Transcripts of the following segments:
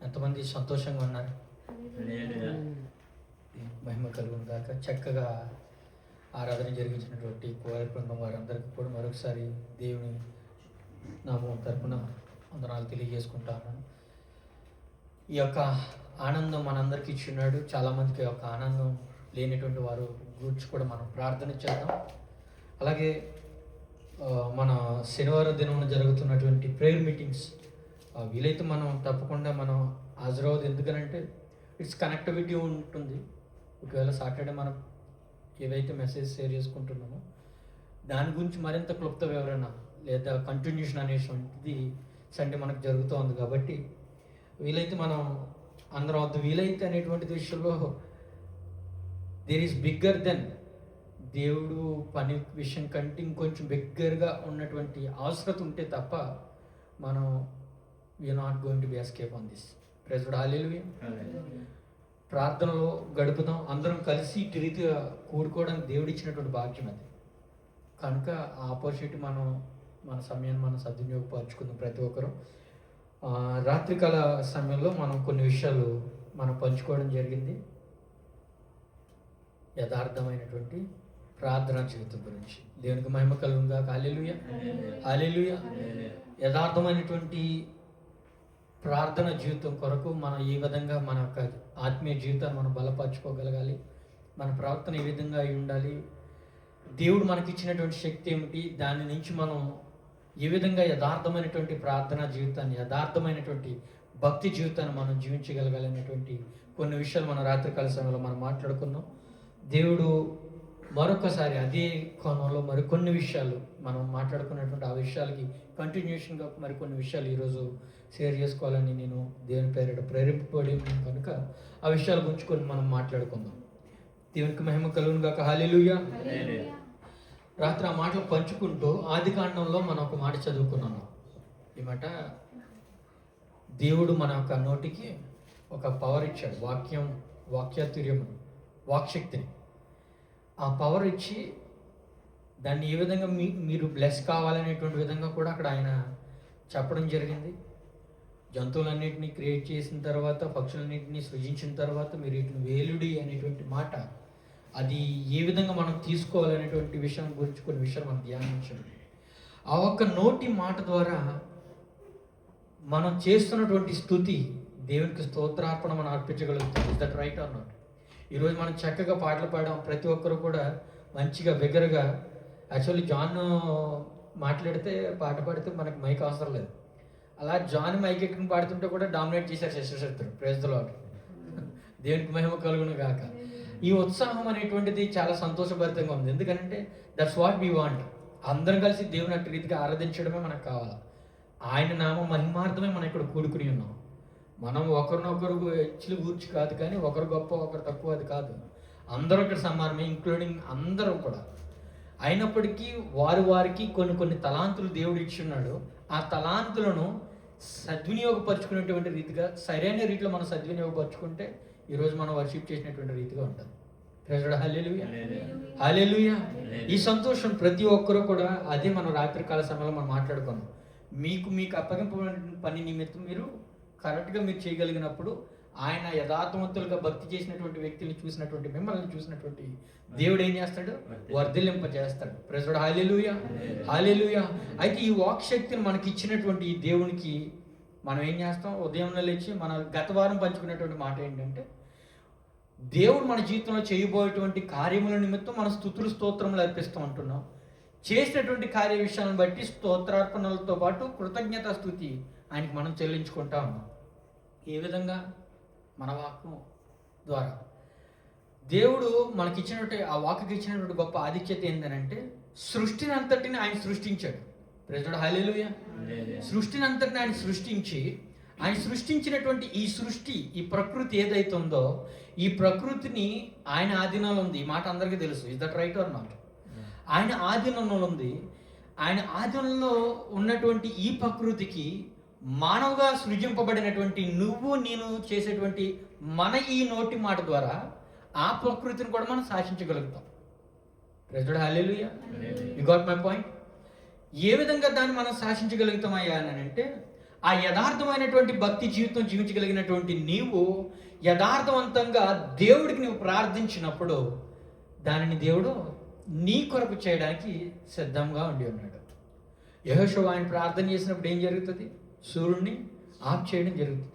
ఎంతమంది సంతోషంగా ఉన్నారు? మహిమ కలుగును గాక. చక్కగా ఆరాధన జరిగించినటువంటి కోయర్ బృందం వారందరికీ కూడా మరొకసారి దేవుని నామం తరపున వందనాలు తెలియజేసుకుంటాను. ఈ యొక్క ఆనందం మనందరికీ ఇచ్చున్నాడు. చాలామందికి యొక్క ఆనందం లేనటువంటి వారు గురించి కూడా మనం ప్రార్థన చేద్దాం. అలాగే మన శనివారం దినం జరుగుతున్నటువంటి ప్రేయర్ మీటింగ్స్ వీలైతే మనం తప్పకుండా మనం హాజరవద్దు. ఎందుకనంటే ఇట్స్ కనెక్టివిటీ ఉంటుంది. ఒకవేళ సాటర్డే మనం ఏవైతే మెసేజ్ షేర్ చేసుకుంటున్నామో దాని గురించి మరింత క్లుప్త వివరణ లేదా కంటిన్యూషన్ అనేటువంటిది సండే మనకు జరుగుతూ ఉంది. కాబట్టి వీలైతే మనం అందరం వద్ద వీలైతే అనేటువంటి విషయంలో దేర్ ఈస్ బిగ్గర్ దెన్ దేవుడు పని విషయం కంటే ఇంకొంచెం బిగ్గర్గా ఉన్నటువంటి అవసరత ఉంటే తప్ప మనం we are not going to be escape on this. Praise the lord. Hallelujah. ప్రార్థనలో గడుపుదాం. అందరం కలిసి ఇటు రీతిగా కూడుకోవడానికి దేవుడు ఇచ్చినటువంటి భాగ్యం అది. కనుక ఆ ఆపర్చునిటీ మన సమయాన్ని మనం సద్వినియోగపరచుకుందాం ప్రతి ఒక్కరు. రాత్రికాల సమయంలో మనం కొన్ని విషయాలు మనం పంచుకోవడం జరిగింది. యథార్థమైనటువంటి ప్రార్థనా జీవితం గురించి. దేవునికి మహిమ కలుగును గాక. హల్లెలూయా, హల్లెలూయా. యథార్థమైనటువంటి ప్రార్థన జీవితం కొరకు మనం ఏ విధంగా మన యొక్క ఆత్మీయ జీవితాన్ని మనం బలపరచుకోగలగాలి, మన ప్రవర్తన ఏ విధంగా అయి ఉండాలి, దేవుడు మనకిచ్చినటువంటి శక్తి ఏమిటి, దాని నుంచి మనం ఏ విధంగా యథార్థమైనటువంటి ప్రార్థనా జీవితాన్ని, యథార్థమైనటువంటి భక్తి జీవితాన్ని మనం జీవించగలగాలి అనేటువంటి కొన్ని విషయాలు మన రాత్రికాల సమయంలో మనం మాట్లాడుకున్నాం. దేవుడు మరొకసారి అదే కోణంలో మరికొన్ని విషయాలు మనం మాట్లాడుకున్నటువంటి ఆ విషయాలకి కంటిన్యూషన్గా మరికొన్ని విషయాలు ఈరోజు షేర్ చేసుకోవాలని నేను దేవుని పేరిట ప్రేరేపబడి కనుక ఆ విషయాల గురించి కొన్ని మనం మాట్లాడుకుందాం. దేవునికి మహిమ కలుగును గాక. హల్లెలూయా. రాత్రి ఆ మాటలు పంచుకుంటూ ఆదికాండంలో మనం ఒక మాట చదువుకున్నాము. ఈ మాట, దేవుడు మన యొక్క నోటికి ఒక పవర్ ఇచ్చాడు, వాక్యాతుర్యం, వాక్శక్తిని. ఆ పవర్ ఇచ్చి దాన్ని ఏ విధంగా మీరు బ్లెస్ కావాలనేటువంటి విధంగా కూడా అక్కడ ఆయన చెప్పడం జరిగింది. జంతువులన్నింటినీ క్రియేట్ చేసిన తర్వాత, పక్షులన్నింటినీ సృజించిన తర్వాత మీరు వీటిని వేలుడి అనేటువంటి మాట, అది ఏ విధంగా మనం తీసుకోవాలనేటువంటి విషయం గురించి కొన్ని విషయాలు మనం ధ్యానించండి. ఆ ఒక్క నోటి మాట ద్వారా మనం చేస్తున్నటువంటి స్తుతి దేవునికి స్తోత్రార్పణ మనం అర్పించగలుగుతాం. Is that right or not? ఈరోజు మనం చక్కగా పాటలు పాడాం. ప్రతి ఒక్కరు కూడా మంచిగా విగరగా. యాక్చువల్లీ జాన్ మాట్లాడితే పాట పాడితే మనకు మైక్ అవసరం లేదు. అలా జాన్ మైక్ ఎట్టుకుని పాడుతుంటే కూడా డామినేట్ చేశారు శస్త్రశత్రుడు. Praise the lord. దేవునికి మహిమ కలుగును గాక. ఈ ఉత్సాహం అనేటువంటిది చాలా సంతోషభరితంగా ఉంది. ఎందుకంటే దట్స్ వాట్ వీ వాంట్. అందరం కలిసి దేవుని అట్టి రీతిగా ఆరాధించడమే మనకు కావాలి. ఆయన నామ మహిమార్థమే మనం ఇక్కడ కూడుకుని ఉన్నాం. మనం ఒకరినొకరు హెచ్చులు గూర్చి కాదు, కానీ ఒకరు గొప్ప ఒకరు తక్కువ అది కాదు. అందరూ ఇక్కడ సమానమే, ఇంక్లూడింగ్ అందరూ కూడా. అయినప్పటికీ వారికి కొన్ని తలాంతులు దేవుడు ఇచ్చున్నాడు. ఆ తలాంతులను సద్వినియోగపరుచుకునేటువంటి రీతిగా, సరైన రీతిలో మనం సద్వినియోగపరుచుకుంటే ఈరోజు మనం వర్షిప్ చేసినటువంటి రీతిగా ఉంటుంది. హల్లెలూయా, హల్లెలూయా. ఈ సంతోషం ప్రతి ఒక్కరూ కూడా, అదే మనం రాత్రికాల సమయంలో మనం మాట్లాడుకున్నాం. మీకు అప్పగింపబడిన పని నిమిత్తం మీరు కరెక్ట్గా మీరు చేయగలిగినప్పుడు ఆయన యథార్థవంతులుగా భక్తి చేసినటువంటి వ్యక్తుల్ని చూసినటువంటి, మిమ్మల్ని చూసినటువంటి దేవుడు ఏం చేస్తాడు? వర్ధిల్లింపజేస్తాడు. Praise the lord. Hallelujah, hallelujah. అయితే ఈ వాక్శక్తిని మనకి ఇచ్చినటువంటి ఈ దేవునికి మనం ఏం చేస్తాం? ఉదయంలో లేచి మన గత వారం పంచుకునేటువంటి మాట ఏంటంటే, దేవుడు మన జీవితంలో చేయబోయేటువంటి కార్యముల నిమిత్తం మన స్తుతులు స్తోత్రములు అర్పిస్తూ ఉంటున్నాం. చేసినటువంటి కార్య విషయాలను బట్టి స్తోత్రార్పణలతో పాటు కృతజ్ఞతా స్తుతి ఆయనకి మనం చెల్లించుకుంటా ఉన్నాం. ఏ విధంగా? మన వాక్యం ద్వారా. దేవుడు మనకిచ్చినటువంటి ఆ వాక్యకి ఇచ్చినటువంటి గొప్ప ఆధిక్యత ఏంటంటే, సృష్టిని అంతటిని ఆయన సృష్టించాడు. Praise the lord. హల్లెలూయా. సృష్టిని అంతటిని ఆయన సృష్టించి, ఆయన సృష్టించినటువంటి ఈ సృష్టి, ఈ ప్రకృతి ఏదైతే ఉందో, ఈ ప్రకృతిని ఆయన ఆధీనంలో ఉంది. ఈ మాట అందరికీ తెలుసు. Is that right or not? ఆయన ఆధీనంలో ఉంది. ఆయన ఆధీనంలో ఉన్నటువంటి ఈ ప్రకృతికి మానవుగా సృజింపబడినటువంటి నువ్వు నేను చేసేటువంటి మన ఈ నోటి మాట ద్వారా ఆ ప్రకృతిని కూడా మనం శాసించగలుగుతాం. Praise the lord. Hallelujah. You got my point? ఏ విధంగా దాన్ని మనం శాసించగలుగుతామయ్యా అని అంటే, ఆ యథార్థమైనటువంటి భక్తి జీవితం జీవించగలిగినటువంటి నీవు యథార్థవంతంగా దేవుడికి నువ్వు ప్రార్థించినప్పుడు దానిని దేవుడు నీ కొరకు చేయడానికి సిద్ధంగా ఉండి ఉన్నాడు. యెహోషువ ఆయన ప్రార్థన చేసినప్పుడు ఏం జరుగుతుంది? సూర్యుడిని ఆఫ్ చేయడం జరుగుతుంది.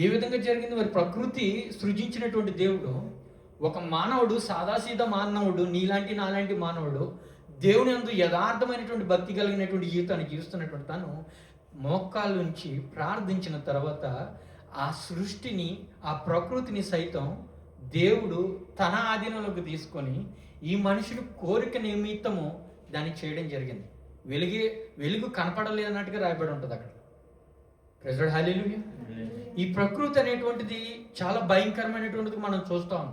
ఏ విధంగా జరిగింది? మరి ప్రకృతి సృజించినటువంటి దేవుడు, ఒక మానవుడు, సాదాసీదా మానవుడు, నీలాంటి నాలాంటి మానవుడు, దేవుని యందు యథార్థమైనటువంటి భక్తి కలిగినటువంటి జీవితాన్ని జీవిస్తున్నటువంటి తను మోకాళ్ళ నుంచి ప్రార్థించిన తర్వాత ఆ సృష్టిని, ఆ ప్రకృతిని సైతం దేవుడు తన ఆధీనంలోకి తీసుకొని ఈ మనుషుని కోరిక నిమిత్తము దాన్ని చేయడం జరిగింది. వెలుగు కనపడలేదు అన్నట్టుగా రాయబడి ఉంటుంది అక్కడ. ప్రైజ్ ది లార్డ్, హల్లెలూయా. ఈ ప్రకృతి అనేటువంటిది చాలా భయంకరమైనటువంటిది మనం చూస్తాం.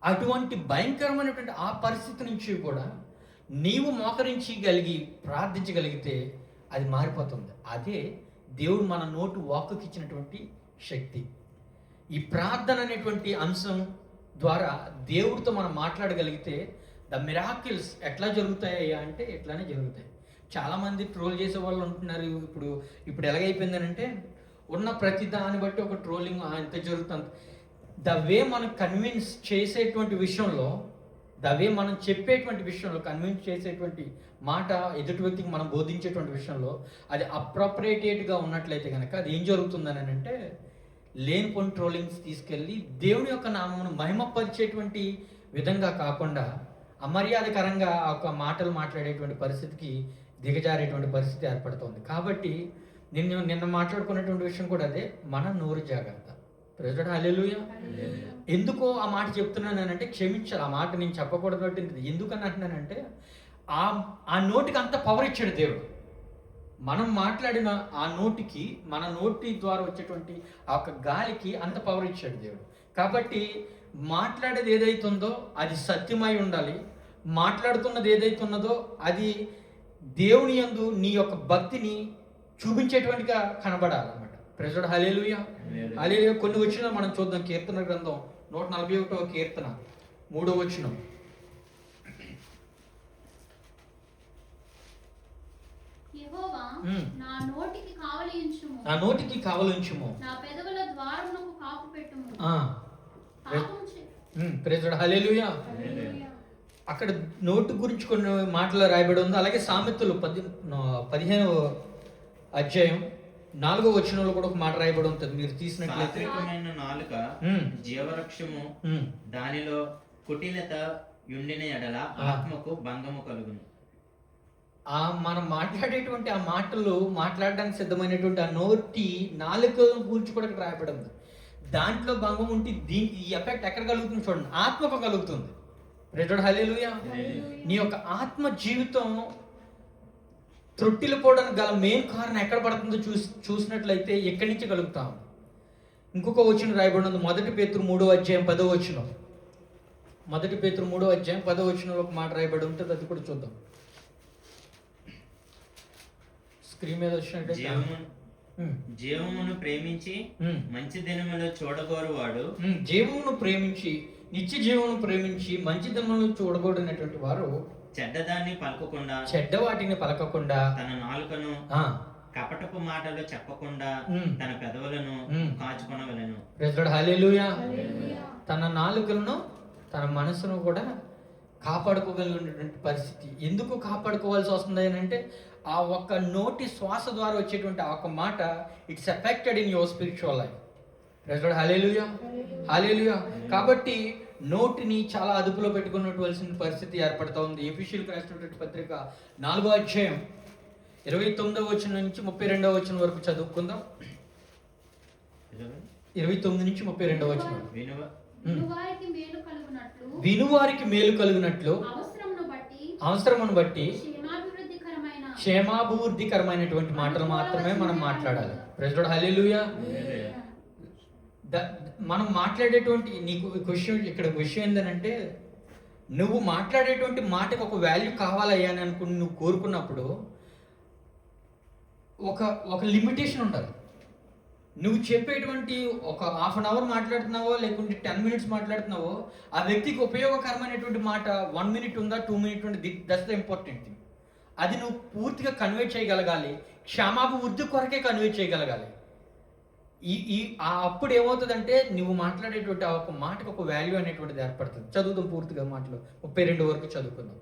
అటువంటి భయంకరమైనటువంటి ఆ పరిస్థితి నుంచి కూడా నీవు మోకరించగలిగి ప్రార్థించగలిగితే అది మారిపోతుంది. అదే దేవుడు మన నోటు వాక్కుకి ఇచ్చినటువంటి శక్తి. ఈ ప్రార్థన అనేటువంటి అంశం ద్వారా దేవుడితో మనం మాట్లాడగలిగితే ద మిరాకిల్స్ ఎట్లా జరుగుతాయి అంటే ఎట్లానే జరుగుతాయి. చాలామంది ట్రోల్ చేసే వాళ్ళు ఉంటున్నారు. ఇప్పుడు ఎలాగైపోయిందనంటే ఉన్న ప్రతి దాన్ని బట్టి ఒక ట్రోలింగ్ ఎంత జరుగుతుంది. ద వే మనం కన్విన్స్ చేసేటువంటి విషయంలో, ద వే మనం చెప్పేటువంటి విషయంలో, కన్విన్స్ చేసేటువంటి మాట ఎదుటి వ్యక్తికి మనం బోధించేటువంటి విషయంలో అది అప్రోప్రియేటెడ్గా ఉన్నట్లయితే కనుక అది ఏం జరుగుతుందని అంటే లేనిపోని ట్రోలింగ్స్ తీసుకెళ్ళి దేవుని యొక్క నామమును మహిమపరిచేటువంటి విధంగా కాకుండా అమర్యాదకరంగా ఒక మాటలు మాట్లాడేటువంటి పరిస్థితికి దిగజారేటువంటి పరిస్థితి ఏర్పడుతుంది. కాబట్టి నిన్న మాట్లాడుకున్నటువంటి విషయం కూడా అదే, మన నోరు జాగ్రత్త. ప్రైజ్ ది లార్డ్, హల్లెలూయా. ఎందుకో ఆ మాట చెప్తున్నానంటే క్షమించాలి, ఆ మాట నేను చెప్పకూడదు. ఎందుకని అంటున్నానంటే ఆ నోటికి అంత పవర్ ఇచ్చాడు దేవుడు. మనం మాట్లాడిన ఆ నోటికి, మన నోటి ద్వారా వచ్చేటువంటి ఆ యొక్క గాలికి అంత పవర్ ఇచ్చాడు దేవుడు. కాబట్టి మాట్లాడేది ఏదైతుందో అది సత్యమై ఉండాలి. మాట్లాడుతున్నది ఏదైతే ఉన్నదో అది దేవుని యందు నీ యొక్క భక్తిని చూపించేటువంటిగా కనబడాలన్నమాట. ప్రైజ్ ది లార్డ్, హల్లెలూయా, హల్లెలూయా. కొన్ని వచనాలు మనం చూద్దాం. కీర్తన గ్రంథం 141వ కీర్తన 3వ వచనం. యెహోవా నా నోటికి కావలి ఉంచుము, నా పెదవుల ద్వారమునకు కాపు పెట్టుము. ప్రైజ్ ది లార్డ్, హల్లెలూయా. అక్కడ నోటు గురించి కొన్ని మాటలు రాయబడి ఉంది. అలాగే సామెతలు 15వ అధ్యాయం 4వ వచనంలో కూడా ఒక మాట రాయబడి ఉంటుంది. మీరు తీసినట్లయితే నాలుక జీవవృక్షము, దానిలో కుటిలత యుండిన ఎడల ఆత్మకు భంగము కలుగును. మనం మాట్లాడేటువంటి ఆ మాటలు మాట్లాడడానికి సిద్ధమైనటువంటి ఆ నోటి నాలుక గురించి కూడా ఇక్కడ రాయబడి ఉంది. దాంట్లో భంగం ఉంటే దీనికి ఈ ఎఫెక్ట్ ఎక్కడ కలుగుతుంది చూడండి, ఆత్మకు కలుగుతుంది. ప్రైజ్ ది లార్డ్, హల్లెలూయా. నీ యొక్క ఆత్మ జీవితం త్రొట్టిల్లిపోవడానికి గల మెయిన్ కారణం ఎక్కడ పడుతుందో చూసినట్లయితే ఎక్కడి నుంచి కలుగుతాం. ఇంకొక వచనం రాయబడి ఉంది, 1 పేతురు 3వ అధ్యాయం 10వ వచనం. 1 పేతురు 3వ అధ్యాయం 10వ వచనంలో ఒక మాట రాయబడి ఉంటుంది, అది కూడా చూద్దాం. స్క్రీన్ మీద వచ్చినట్టు జీవమును ప్రేమించి మంచి దినములు చూడగోరువాడు, జీవమును ప్రేమించి నిత్య జీవమును ప్రేమించి మంచి దినములు చూడగోడినటువంటి వారు చెడ్డదాన్ని పలకకుండా, చెడ్డ వాటిని పలకకుండా, తన నాలుకను కపటపు మాటలు చెప్పకుండా తన పెదవులను కాచుకొనవలెను. ప్రైజ్ ది లార్డ్, హల్లెలూయా. తన నాలుకలను తన మనసును కూడా కాపాడుకోగలిగినటువంటి పరిస్థితి. ఎందుకు కాపాడుకోవాల్సి వస్తుంది అని అంటే ఆ ఒక్క నోటి శ్వాస ద్వారా వచ్చేటువంటి ఆ ఒక్క మాట it's affected in your spiritual life. Praise the lord, hallelujah, hallelujah. కాబట్టి నోటిని చాలా అదుపులో పెట్టుకున్నవలసిన పరిస్థితి ఏర్పడుతూ ఉంది. ఎఫెసీయులకు రాసినటువంటి పత్రిక 4వ అధ్యాయం 29వ వచనం నుంచి 32వ వచనం వరకు చదువుకుందాం. 29 నుంచి 32వ వచనం. వినువారికి మేలు కలుగునట్లు అవసరమును బట్టి క్షేమాభివృద్ధికరమైనటువంటి మాటలు మాత్రమే మనం మాట్లాడాలి. ప్రైజ్ ది లార్డ్, హల్లెలూయా. మనం మాట్లాడేటువంటి నీకు ఇక్కడ విషయం ఏంటంటే నువ్వు మాట్లాడేటువంటి మాటకు ఒక వాల్యూ కావాలయ్యా అని అనుకుని నువ్వు కోరుకున్నప్పుడు ఒక లిమిటేషన్ ఉండాలి. నువ్వు చెప్పేటువంటి ఒక హాఫ్ అన్ అవర్ మాట్లాడుతున్నావో లేకుంటే 10 minutes మాట్లాడుతున్నావో ఆ వ్యక్తికి ఉపయోగకరమైనటువంటి మాట 1 minute ఉందా 2 minutes ఉందా, దట్స్ ద ఇంపార్టెంట్ థింగ్. అది నువ్వు పూర్తిగా కన్వే చేయగలగాలి. క్షమాభివృద్ధి కొరకే కన్వే చేయగలగాలి. అప్పుడు ఏమవుతుందంటే నువ్వు మాట్లాడేటువంటి ఆ ఒక మాటకు ఒక వాల్యూ అనేటువంటిది ఏర్పడుతుంది. చదువుతాం పూర్తిగా మాటలు 32 వరకు చదువుకుందాం.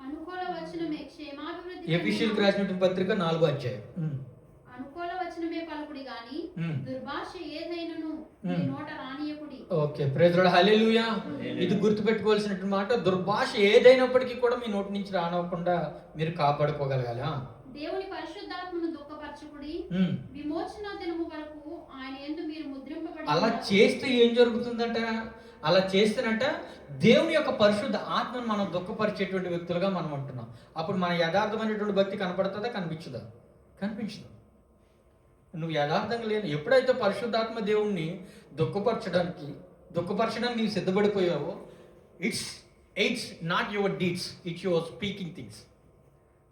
అనుకూల వచనమే క్షేమాభివృద్ధి. ఎఫెసీయులకు రాసినటువంటి పత్రిక 4వ అధ్యాయం. అనుకూల వచనమే పలుకుడి గాని దుర్భాష ఏదైనను మీ నోట రానియకుడి. ఓకే, ప్రైజ్ ది లార్డ్, హల్లెలూయా. ఇది గుర్తుపెట్టుకోవాల్సినటువంటి మాట. దుర్భాష ఏదైనప్పటికీ కూడా మీ నోటి నుంచి రానివ్వకుండా మీరు కాపాడుకోగలగాలి. దేవుని పరిశుద్ధాత్మను దుఃఖపరచుకుడి, విమోచన దినము వరకు ఆయన యందు మీరు ముద్రింపబడి. అలా చేస్తే ఏం జరుగుతుందంట? అలా చేస్తేనంట దేవుని యొక్క పరిశుద్ధ ఆత్మను మనం దుఃఖపరిచేటువంటి వ్యక్తులుగా మనం ఉంటున్నాం. అప్పుడు మన యథార్థమైనటువంటి భక్తి కనపడుతుందా? కనిపించదా? కనిపించదు. నువ్వు యథార్థంగా లేని ఎప్పుడైతే పరిశుద్ధాత్మ దేవుణ్ణి దుఃఖపరచడానికి నీవు సిద్ధపడిపోయావో, it's not your deeds, it's your speaking things.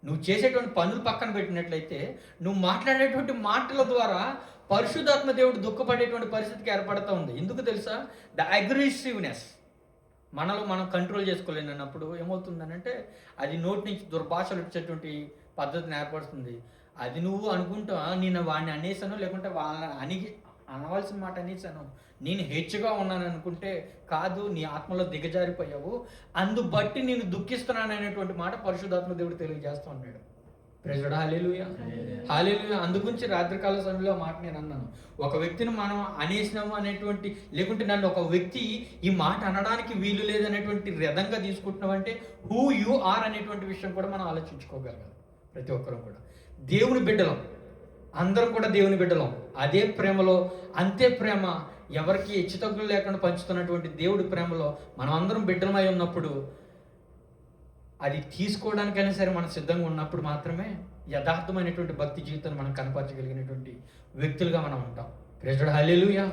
నువ్వు చేసేటువంటి పనులు పక్కన పెట్టినట్లయితే నువ్వు మాట్లాడేటువంటి మాటల ద్వారా పరిశుద్ధాత్మ దేవుడు దుఃఖపడేటువంటి పరిస్థితికి ఏర్పడుతూ ఉంది. ఎందుకు తెలుసా? ద అగ్రెసివ్నెస్ మనలో మనం కంట్రోల్ చేసుకోలేనప్పుడు ఏమవుతుందనంటే అది నోటి నుంచి దుర్భాషలు వచ్చేటువంటి పద్ధతిని ఏర్పడుతుంది. అది నువ్వు అనుకుంటా నేను వాడిని అనేసాను, లేకుంటే వాళ్ళని అనవలసిన మాట అనేసాను, నేను హెచ్చుగా ఉన్నాను అనుకుంటే కాదు, నీ ఆత్మలో దిగజారిపోయావు, అందుబట్టి నేను దుఃఖిస్తున్నాను అనేటువంటి మాట పరిశుద్ధాత్మ దేవుడు తెలియజేస్తూ ఉన్నాడు. ప్రైజ్ ది లార్డ్, హల్లెలూయా, హల్లెలూయా. అందుగురించి రాత్రికాల సమయంలో మాట నేను అన్నాను, ఒక వ్యక్తిని మనం అనేసినాము అనేటువంటి, లేకుంటే నన్ను ఒక వ్యక్తి ఈ మాట అనడానికి వీలు లేదనేటువంటి విధంగా తీసుకుంటున్నామంటే హూ యు ఆర్ అనేటువంటి విషయం కూడా మనం ఆలోచించుకోగలగాలి. ప్రతి ఒక్కరూ కూడా దేవుని బిడ్డలం, అందరం కూడా దేవుని బిడ్డలం. అదే ప్రేమలో అంతే ప్రేమ ఎవరికి హెచ్చుతగ్గులు లేకుండా పంచుతున్నటువంటి దేవుడి ప్రేమలో మనం అందరం బిడ్డలమై ఉన్నప్పుడు అది తీసుకోవడానికైనా సరే మనం సిద్ధంగా ఉన్నప్పుడు మాత్రమే యథార్థమైనటువంటి భక్తి జీవితాన్ని మనం కనపరచగలిగినటువంటి వ్యక్తులుగా మనం ఉంటాం. ప్రైజ్ ది లార్డ్, హల్లెలూయా.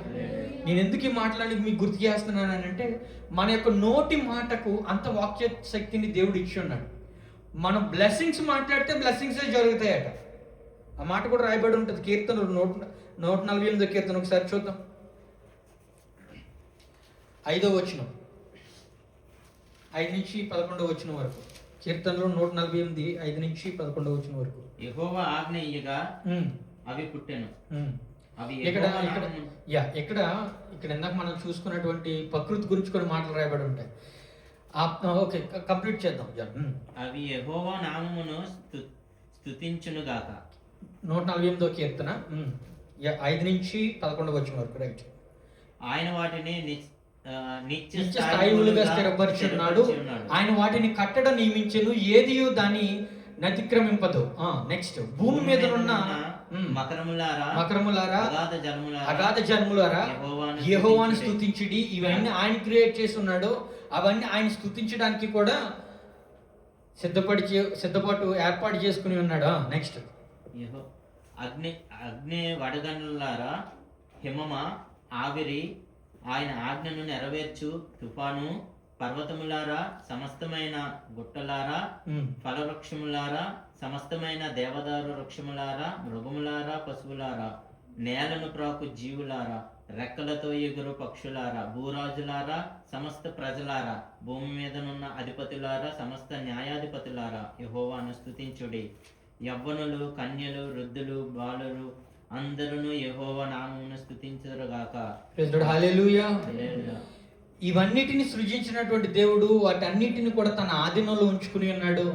నేను ఎందుకు ఈ మాటలని మీకు గుర్తు చేస్తున్నానంటే మన యొక్క నోటి మాటకు అంత వాక్య శక్తిని దేవుడు ఇచ్చి ఉన్నాడు. మనం బ్లెస్సింగ్స్ మాట్లాడితే బ్లెస్సింగ్సే జరుగుతాయట. ఆ మాట కూడా రాయబడి ఉంటుంది. కీర్తనలు 148 కీర్తన ఒకసారి చూద్దాం. 5వ వచనం 5 నుంచి 11వ వచనం వరకు. కీర్తనలు 148 5 నుంచి 11వ వచనం వరకు. యెహోవా ఆజ్ఞ ఇయ్యగా అవి పుట్టెను. ఇక్కడ ఇందాక మనం చూసుకున్నటువంటి ప్రకృతి గురించి కొన్ని మాటలు రాయబడి ఉంటాయి. ఓకే, కంప్లీట్ చేద్దాం. అవి యెహోవా నామమును స్తుతించును గాక. 148వ కీర్తన 5 నుంచి 11వ వచనం వరకు. రైట్. ఆయన వాటిని నిత్య స్థాయిలుగా స్థిరపరిచున్నాడు, ఆయన వాటిని కట్టడ నియమించెను, ఏదియు దాన్ని నతిక్రమింపదు. నెక్స్ట్, భూమి మీద ఉన్న మకరములారా అగాధ జలములారా యెహోవాను స్తుతించుడి. ఇవన్నీ ఆయన క్రియేట్ చేసి ఉన్నాడు. అవన్నీ ఆయన స్తుతించడానికి కూడా సిద్ధపాటు ఏర్పాటు చేసుకుని ఉన్నాడు. నెక్స్ట్, అగ్ని వడగండ్లారా హిమమ ఆవిరి ఆయన ఆజ్ఞను నెరవేర్చు తుఫాను, పర్వతములారా సమస్తమైన గుట్టలారా, ఫలవృక్షములారా సమస్తమైన దేవదారు వృక్షములారా, మృగములారా పశువులారా, నేలను ప్రాకు జీవులారా, రెక్కలతో ఎగురు పక్షులారా, భూరాజులారా సమస్త ప్రజలారా, భూమి మీదనున్న అధిపతులారా సమస్త న్యాయాధిపతులారా యెహోవాను స్తుతించుడి. యవ్వనులు, కన్యలు, వృద్ధులు, బాలురు అందరూ యెహోవా నామమును స్తుతించుదురుగాక. హల్లెలూయా. ఇవన్నిటిని సృజించినటువంటి దేవుడు వాటన్నిటిని కూడా తన ఆధీనంలో ఉంచుకుని ఉన్నాడు.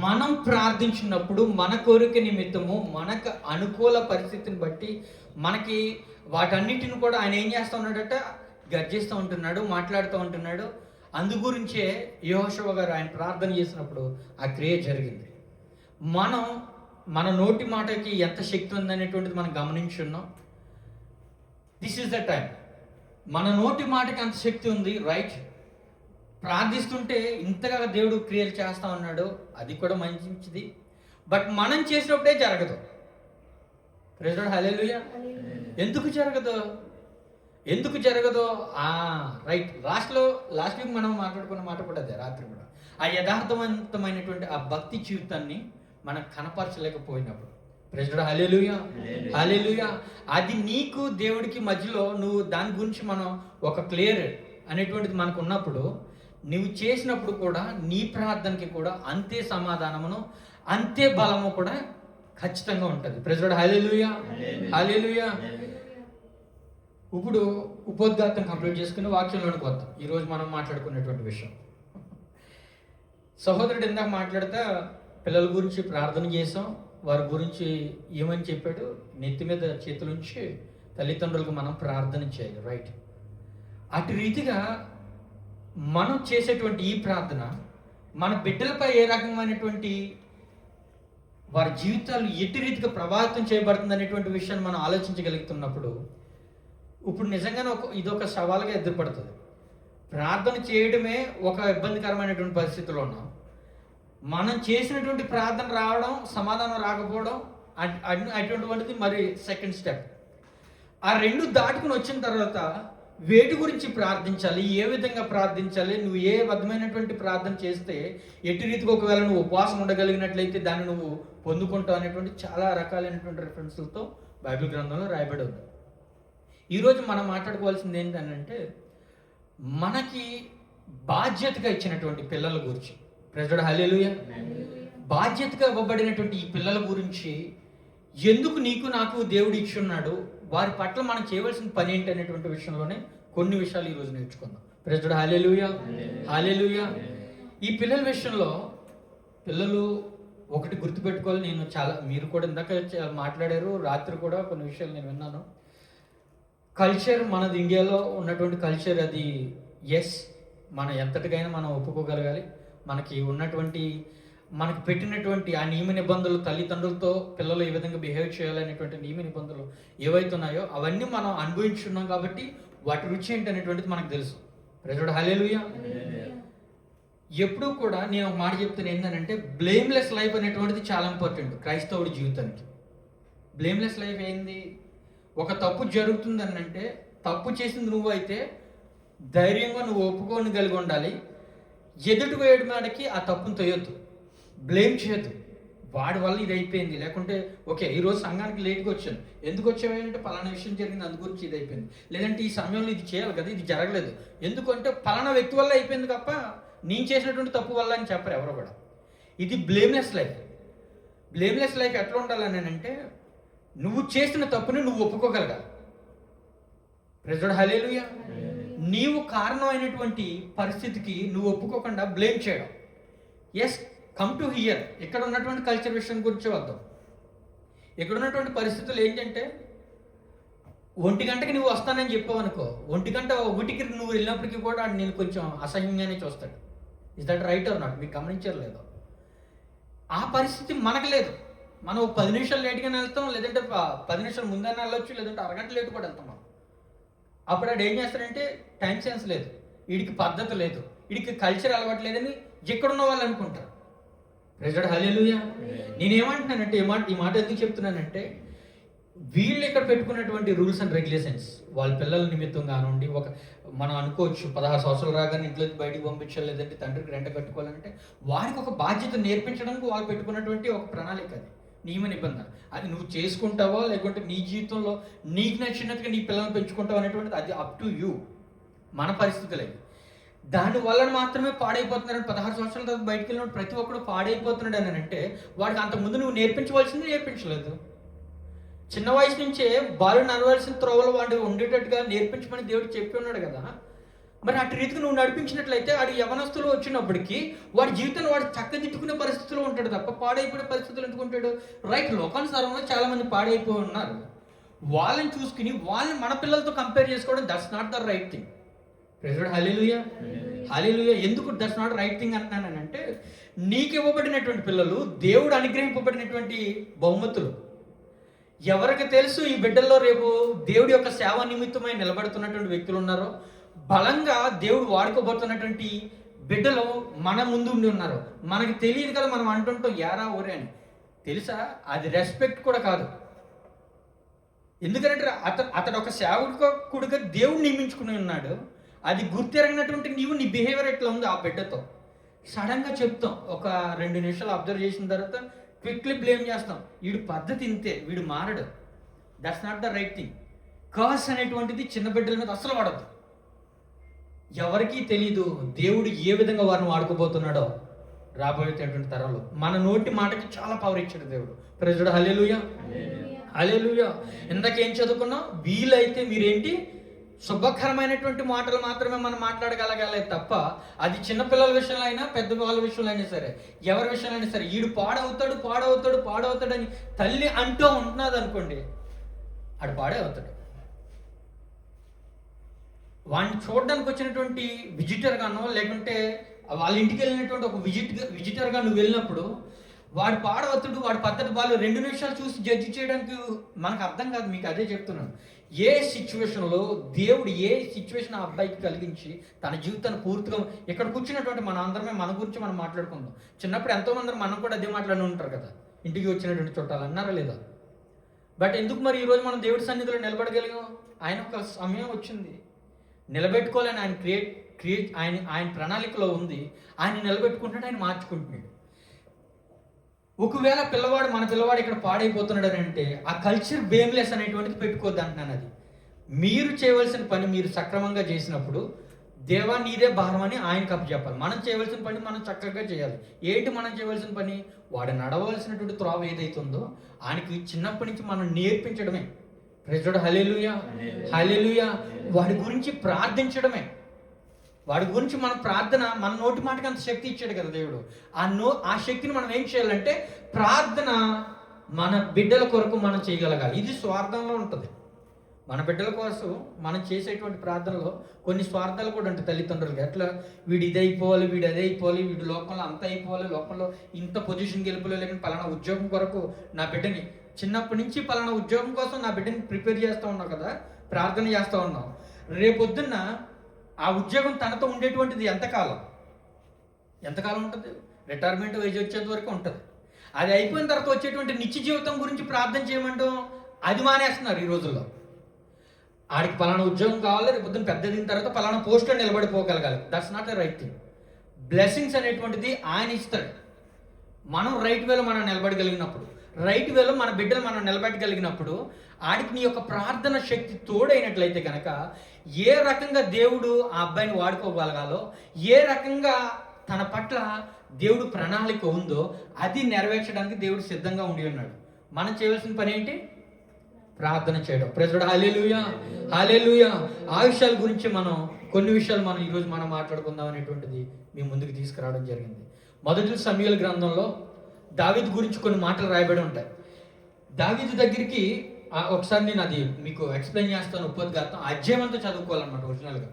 మనం ప్రార్థించినప్పుడు మన కోరిక నిమిత్తము మనకు అనుకూల పరిస్థితిని బట్టి మనకి వాటన్నిటిని కూడా ఆయన ఏం చేస్తూ ఉన్నాడట? గర్జిస్తూ ఉంటున్నాడు, మాట్లాడుతూ ఉంటున్నాడు. అందుగురించే యెహోషువ గారు ఆయన ప్రార్థన చేసినప్పుడు ఆ క్రియ జరిగింది. మన నోటి మాటకి ఎంత శక్తి ఉందనేటువంటిది మనం గమనించున్నాం. This is the time. మన నోటి మాటకి అంత శక్తి ఉంది. రైట్. ప్రార్థిస్తుంటే ఇంతగా దేవుడు క్రియలు చేస్తూ ఉన్నాడు, అది కూడా మంచిది. బట్ మనం చేసినప్పుడే జరగదు. ప్రైజ్ ది లార్డ్, హల్లెలూయా. ఎందుకు జరగదో రైట్. లాస్ట్ వీక్ మనం మాట్లాడుకున్న మాట కూడా అదే. రాత్రి కూడా ఆ యథార్థవంతమైనటువంటి ఆ భక్తి జీవితాన్ని మనం కనపరచలేకపోయినప్పుడు. ప్రైజ్ ది లార్డ్, హల్లెలూయా, హల్లెలూయా. అది నీకు దేవుడికి మధ్యలో నువ్వు దాని గురించి మనం ఒక క్లియర్ అనేటువంటిది మనకు ఉన్నప్పుడు నువ్వు చేసినప్పుడు కూడా నీ ప్రార్థనకి కూడా అంతే సమాధానమును అంతే బలము కూడా ఖచ్చితంగా ఉంటుంది. ప్రెజెంట్ హల్లెలూయా, హల్లెలూయా. ఇప్పుడు ఉపోద్ఘాతం కంప్లీట్ చేసుకుని వాక్యంలోనికి వద్దాం. ఈరోజు మనం మాట్లాడుకునేటువంటి విషయం. సహోదరుడు ఇందాక మాట్లాడితే పిల్లల గురించి ప్రార్థన చేసాం, వారి గురించి ఏమని చెప్పాడు, నెత్తి మీద చేతులుంచి తల్లిదండ్రులకు మనం ప్రార్థన చేయాలి, రైట్? అటు రీతిగా మనం చేసేటువంటి ఈ ప్రార్థన మన బిడ్డలపై ఏ రకమైనటువంటి వారి జీవితాలు ఎట్టి రీతిగా ప్రభావితం చేయబడుతుంది అనేటువంటి విషయాన్ని మనం ఆలోచించగలుగుతున్నప్పుడు ఇప్పుడు నిజంగానే ఇదొక సవాలుగా ఎదురుపడుతుంది. ప్రార్థన చేయడమే ఒక ఇబ్బందికరమైనటువంటి పరిస్థితిలో ఉన్నాం. మనం చేసినటువంటి ప్రార్థన రావడం, సమాధానం రాకపోవడం అటువంటిది మరి సెకండ్ స్టెప్. ఆ రెండు దాటుకుని వచ్చిన తర్వాత వేటి గురించి ప్రార్థించాలి, ఏ విధంగా ప్రార్థించాలి, నువ్వు ఏ విధమైనటువంటి ప్రార్థన చేస్తే ఎట్టి రీతిగా ఒకవేళ నువ్వు ఉపవాసం ఉండగలిగినట్లయితే దాన్ని నువ్వు పొందుకుంటావు అనేటువంటి చాలా రకాలైనటువంటి రెఫరెన్స్లతో బైబిల్ గ్రంథంలో రాయబడి ఉంది. ఈరోజు మనం మాట్లాడుకోవాల్సింది ఏంటంటే మనకి బాధ్యతగా ఇచ్చినటువంటి పిల్లల గురించి. ప్రెజెంట్ హల్లెలూయా. బాధ్యతగా ఇవ్వబడినటువంటి ఈ పిల్లల గురించి ఎందుకు నీకు నాకు దేవుడు ఇచ్చున్నాడు, వారి పట్ల మనం చేయవలసిన పని ఏంటి అనేటువంటి విషయంలోనే కొన్ని విషయాలు ఈరోజు నేర్చుకుందాం. ప్రెజెంట్ హల్లెలూయా, హల్లెలూయా. ఈ పిల్లల విషయంలో పిల్లలు ఒకటి గుర్తుపెట్టుకోవాలి. నేను మీరు కూడా ఇందాక మాట్లాడారు, రాత్రి కూడా కొన్ని విషయాలు నేను విన్నాను. కల్చర్ మనది ఇండియాలో ఉన్నటువంటి కల్చర్ అది ఎస్, మనం ఎంతటికైనా మనం ఒప్పుకోగలగాలి. మనకి ఉన్నటువంటి మనకు పెట్టినటువంటి ఆ నియమ నిబంధనలు, తల్లిదండ్రులతో పిల్లలు ఏ విధంగా బిహేవ్ చేయాలనేటువంటి నియమ నిబంధనలు ఏవైతున్నాయో అవన్నీ మనం అనుభవించున్నాం కాబట్టి వాటి రుచి ఏంటనేటువంటిది మనకు తెలుసు. ప్రెజెంట్ హల్లెలూయా. ఎప్పుడూ కూడా నేను ఒక మాట చెప్తాను ఏంటంటే బ్లేమ్లెస్ లైఫ్ అనేటువంటిది చాలా ఇంపార్టెంట్ క్రైస్తవుడి జీవితానికి. బ్లేమ్లెస్ లైఫ్ ఏంది? ఒక తప్పు జరుగుతుంది అంటే తప్పు చేసింది నువ్వు అయితే ధైర్యంగా నువ్వు ఒప్పుకొని కలిగి ఉండాలి. ఎదుటి వేయడం మాటకి ఆ తప్పును తొయ్యొద్దు, బ్లేమ్ చేయొద్దు. వాడి వల్ల ఇది అయిపోయింది, లేకుంటే ఓకే ఈరోజు సంఘానికి లేట్గా వచ్చాను, ఎందుకు వచ్చావంటే పలానా విషయం జరిగింది అందు గురించి ఇది అయిపోయింది, లేదంటే ఈ సమయంలో ఇది చేయాలి కదా ఇది జరగలేదు, ఎందుకంటే పలానా వ్యక్తి వల్ల అయిపోయింది తప్ప నేను చేసినటువంటి తప్పు వల్ల అని చెప్పరు ఎవరు కూడా. ఇది బ్లేమ్లెస్ లైఫ్. బ్లేమ్లెస్ లైఫ్ ఎట్లా ఉండాలని అంటే నువ్వు చేసిన తప్పుని నువ్వు ఒప్పుకోగలగాలి. ప్రెజెంట్ హల్లెలూయా. నీవు కారణమైనటువంటి పరిస్థితికి నువ్వు ఒప్పుకోకుండా బ్లేమ్ చేయడం. Yes, come to here. ఇక్కడ ఉన్నటువంటి కల్చర్ విషయం గురించి వద్దాం. ఇక్కడ ఉన్నటువంటి పరిస్థితులు ఏంటంటే 1 గంటకి నువ్వు వస్తానని చెప్పావు అనుకో, 1 గంట 1కి నువ్వు వెళ్ళినప్పటికీ కూడా నేను కొంచెం అసహ్యంగానే చూస్తాడు. Is that right or not? మీకు గమనించారు లేదు? ఆ పరిస్థితి మనకు లేదు. మనం 10 నిమిషాలు లేట్గానే వెళ్తాం, లేదంటే 10 నిమిషాలు ముందైనా వెళ్ళొచ్చు, లేదంటే అరగంట లేట్ కూడా వెళ్తాం మనం. అప్పుడు ఆడు ఏం చేస్తాడంటే టైం సెన్స్ లేదు, వీడికి పద్ధతి లేదు, వీడికి కల్చర్ అలవాటు లేదని ఎక్కడున్న వాళ్ళు అనుకుంటారు. ప్రెజెంట్ హల్లెలూయా. నేనేమంటున్నానంటే ఈ మాట ఎందుకు చెప్తున్నానంటే వీళ్ళు ఇక్కడ పెట్టుకున్నటువంటి రూల్స్ అండ్ రెగ్యులేషన్స్ వాళ్ళ పిల్లల నిమిత్తం కానివ్వండి, మనం అనుకోవచ్చు 16 సంవత్సరాలు రాగానే ఇంట్లో బయటికి పంపించాలి, లేదంటే తండ్రికి రెంట కట్టుకోవాలంటే వారికి ఒక బాధ్యత నేర్పించడానికి వాళ్ళు పెట్టుకున్నటువంటి ఒక ప్రణాళిక, అది నియమ నిబంధన. అది నువ్వు చేసుకుంటావో లేకుంటే నీ జీవితంలో నీకు నచ్చినట్టుగా నీ పిల్లల్ని పెంచుకుంటావు అనేటువంటిది అది అప్ టు యూ. మన పరిస్థితులే. దానివల్ల మాత్రమే పాడైపోతున్నాడు. 16 సంవత్సరాల తర్వాత బయటికి వెళ్ళినప్పుడు ప్రతి ఒక్కడు పాడైపోతున్నాడు అని అంటే వాడికి అంతకుముందు నువ్వు నేర్పించవలసింది నేర్పించలేదు. చిన్న వయసు నుంచే బాలుడు నడవలసిన త్రోవలు వాడు ఉండేటట్టుగా నేర్పించమని దేవుడు చెప్పి ఉన్నాడు కదా. మరి అటు రీతికి నువ్వు నడిపించినట్లయితే వాడు యవనస్తులు వచ్చినప్పటికీ వాడి జీవితాన్ని వాడు చక్కదిద్దుకునే పరిస్థితిలో ఉంటాడు తప్ప పాడైపోయే పరిస్థితులు ఎందుకుంటాడు? రైట్, లోకానుసారంలో చాలా మంది పాడైపోయి ఉన్నారు. వాళ్ళని చూసుకుని వాళ్ళని మన పిల్లలతో కంపేర్ చేసుకోవడం that's not the right thing. Present hallelujah, hallelujah. ఎందుకు దట్స్ నాట్ రైట్ థింగ్ అంటున్నానంటే నీకు ఇవ్వబడినటువంటి పిల్లలు దేవుడు అనుగ్రహింపబడినటువంటి బహుమతులు. ఎవరికి తెలుసు ఈ బిడ్డల్లో రేపు దేవుడి యొక్క సేవ నిమిత్తమై నిలబడుతున్నటువంటి వ్యక్తులు ఉన్నారో, బలంగా దేవుడు వాడుకోబోతున్నటువంటి బిడ్డలు మన ముందు ఉండి ఉన్నారు. మనకి తెలియదు కదా, మనం అంటుంటాం యారా ఊరే అని. తెలుసా? అది రెస్పెక్ట్ కూడా కాదు. ఎందుకంటే అతడు ఒక సేవకుడిగా దేవుడు నియమించుకుని ఉన్నాడు. అది గుర్తెరగినటువంటి నీ బిహేవియర్ ఎట్లా ఉంది ఆ బిడ్డతో సడన్గా చెప్తాం. ఒక 2 నిమిషాలు అబ్జర్వ్ చేసిన తర్వాత క్విక్లీ బ్లేమ్ చేస్తాం. వీడు పద్ధతి ఇంతే, వీడు మారడు. That's not the right thing. Curse అనేటువంటిది చిన్న బిడ్డల మీద అసలు వాడద్దు. ఎవరికీ తెలీదు దేవుడు ఏ విధంగా వారిని వాడుకోబోతున్నాడో. రాబోయేటటువంటి తరంలో మన నోటి మాటకి చాలా పవర్ ఇచ్చాడు దేవుడు. ప్రజడు హల్లెలూయా, హల్లెలూయా. ఇందాకేం చదువుకున్నాం? వీలైతే మీరేంటి శుభకరమైనటువంటి మాటలు మాత్రమే మనం మాట్లాడగలగాలి తప్ప, అది చిన్నపిల్లల విషయంలో అయినా పెద్ద వాళ్ళ విషయంలో అయినా సరే, ఎవరి విషయంలో అయినా సరే, ఈడు పాడవుతాడు అని తల్లి అంటూ ఉంటున్నది అనుకోండి, ఆడు పాడే అవుతాడు. వాడిని చూడడానికి వచ్చినటువంటి విజిటర్ గానో లేకుంటే వాళ్ళ ఇంటికి వెళ్ళినటువంటి ఒక విజిటర్గా నువ్వు వెళ్ళినప్పుడు వాడు పాడవతుడు, వాడి పద్ధతి వాళ్ళు 2 నిమిషాలు చూసి జడ్జి చేయడానికి మనకు అర్థం కాదు. మీకు అదే చెప్తున్నాను. ఏ సిచ్యువేషన్లో దేవుడు ఏ సిచ్యువేషన్ ఆ అబ్బాయికి కలిగించి తన జీవితాన్ని పూర్తిగా, ఇక్కడ కూర్చున్నటువంటి మన అందరమే మన గురించి మనం మాట్లాడుకుందాం. చిన్నప్పుడు ఎంతోమంది మనం కూడా అదే మాట్లాడి ఉంటారు కదా, ఇంటికి వచ్చినటువంటి చుట్టాలు అన్నారా లేదా? బట్ ఎందుకు మరి ఈరోజు మనం దేవుడి సన్నిధిలో నిలబడగలిగాం? ఆయన ఒక సమయం వచ్చింది, నిలబెట్టుకోవాలని ఆయన ఆయన ప్రణాళికలో ఉంది. ఆయన నిలబెట్టుకుంటున్నాడు, ఆయన మార్చుకుంటున్నాడు. ఒకవేళ మన పిల్లవాడు ఇక్కడ పాడైపోతున్నాడు అని అంటే ఆ కల్చర్ బేమ్లెస్ అనేటువంటిది పెట్టుకోవద్దు అంటున్నాను. అది మీరు చేయవలసిన పని మీరు సక్రమంగా చేసినప్పుడు దేవా నీదే భారం అని ఆయనకు అప్పచెప్పాలి. మనం చేయవలసిన పని మనం చక్కగా చేయాలి. ఏంటి మనం చేయవలసిన పని? వాడు నడవలసినటువంటి త్రోవ ఏదైతుందో ఆయనకి చిన్నప్పటి నుంచి మనం నేర్పించడమే. ప్రైజ్ హల్లెలూయా, హల్లెలూయా. వాడి గురించి ప్రార్థించడమే. వాడి గురించి మన ప్రార్థన, మన నోటి మాటకి అంత శక్తి ఇచ్చాడు కదా దేవుడు. ఆ శక్తిని మనం ఏం చేయాలంటే ప్రార్థన మన బిడ్డల కొరకు మనం చేయగలగాలి. ఇది స్వార్థంలో ఉంటుంది. మన బిడ్డల కోసం మనం చేసేటువంటి ప్రార్థనలో కొన్ని స్వార్థాలు కూడా ఉంటాయి తల్లిదండ్రులకి. ఎట్లా వీడు ఇది అయిపోవాలి, వీడు అదే అయిపోవాలి, వీడు లోకంలో అంత అయిపోవాలి, లోకంలో ఇంత పొజిషన్కి వెళ్ళిపోలే, లేకపోతే పలానా ఉద్యోగం కొరకు నా బిడ్డని చిన్నప్పటి నుంచి పలానా ఉద్యోగం కోసం నా బిడ్డని ప్రిపేర్ చేస్తూ ఉన్నావు కదా, ప్రార్థన చేస్తూ ఉన్నావు. రేపొద్దున్న ఆ ఉద్యోగం తనతో ఉండేటువంటిది ఎంతకాలం ఉంటుంది? రిటైర్మెంట్ ఏజ్ వచ్చేంత వరకు ఉంటుంది. అది అయిపోయిన తర్వాత వచ్చేటువంటి నిత్య జీవితం గురించి ప్రార్థన చేయమంటాం, అది మానేస్తున్నారు ఈ రోజుల్లో. ఆడికి పలానా ఉద్యోగం కావాలి, రేపు పొద్దున్న పెద్ద దిగిన తర్వాత పలానా పోస్ట్లో నిలబడిపోగలగాలి. That's not a right thing. Blessings అనేటువంటిది ఆయన ఇస్తాడు. మనం రైట్ వేలో మనం నిలబడగలిగినప్పుడు, రైట్ వేలో మన బిడ్డలు మనం నిలబెట్టగలిగినప్పుడు, ఆడికి నీ యొక్క ప్రార్థన శక్తి తోడైనట్లయితే కనుక ఏ రకంగా దేవుడు ఆ అబ్బాయిని వాడుకోగలగాలో, ఏ రకంగా తన పట్ల దేవుడు ప్రణాళిక ఉందో అది నెరవేర్చడానికి దేవుడు సిద్ధంగా ఉండి ఉన్నాడు. మనం చేయవలసిన పని ఏంటి? ప్రార్థన చేయడం. ప్రైజ్ హల్లెలూయా, హల్లెలూయా. ఆ విషయాల గురించి కొన్ని విషయాలు ఈరోజు మనం మాట్లాడుకుందాం అనేటువంటిది మీ ముందుకు తీసుకురావడం జరిగింది. మొదటి సమూయేలు గ్రంథంలో దావీదు గురించి కొన్ని మాటలు రాయబడి ఉంటాయి. దావీదు దగ్గరికి ఒకసారి నేను అది మీకు ఎక్స్ప్లెయిన్ చేస్తాను. ఉపోద్ఘాతం అధ్యాయం అంతా చదువుకోవాలన్నమాట. ఒరిజినల్గా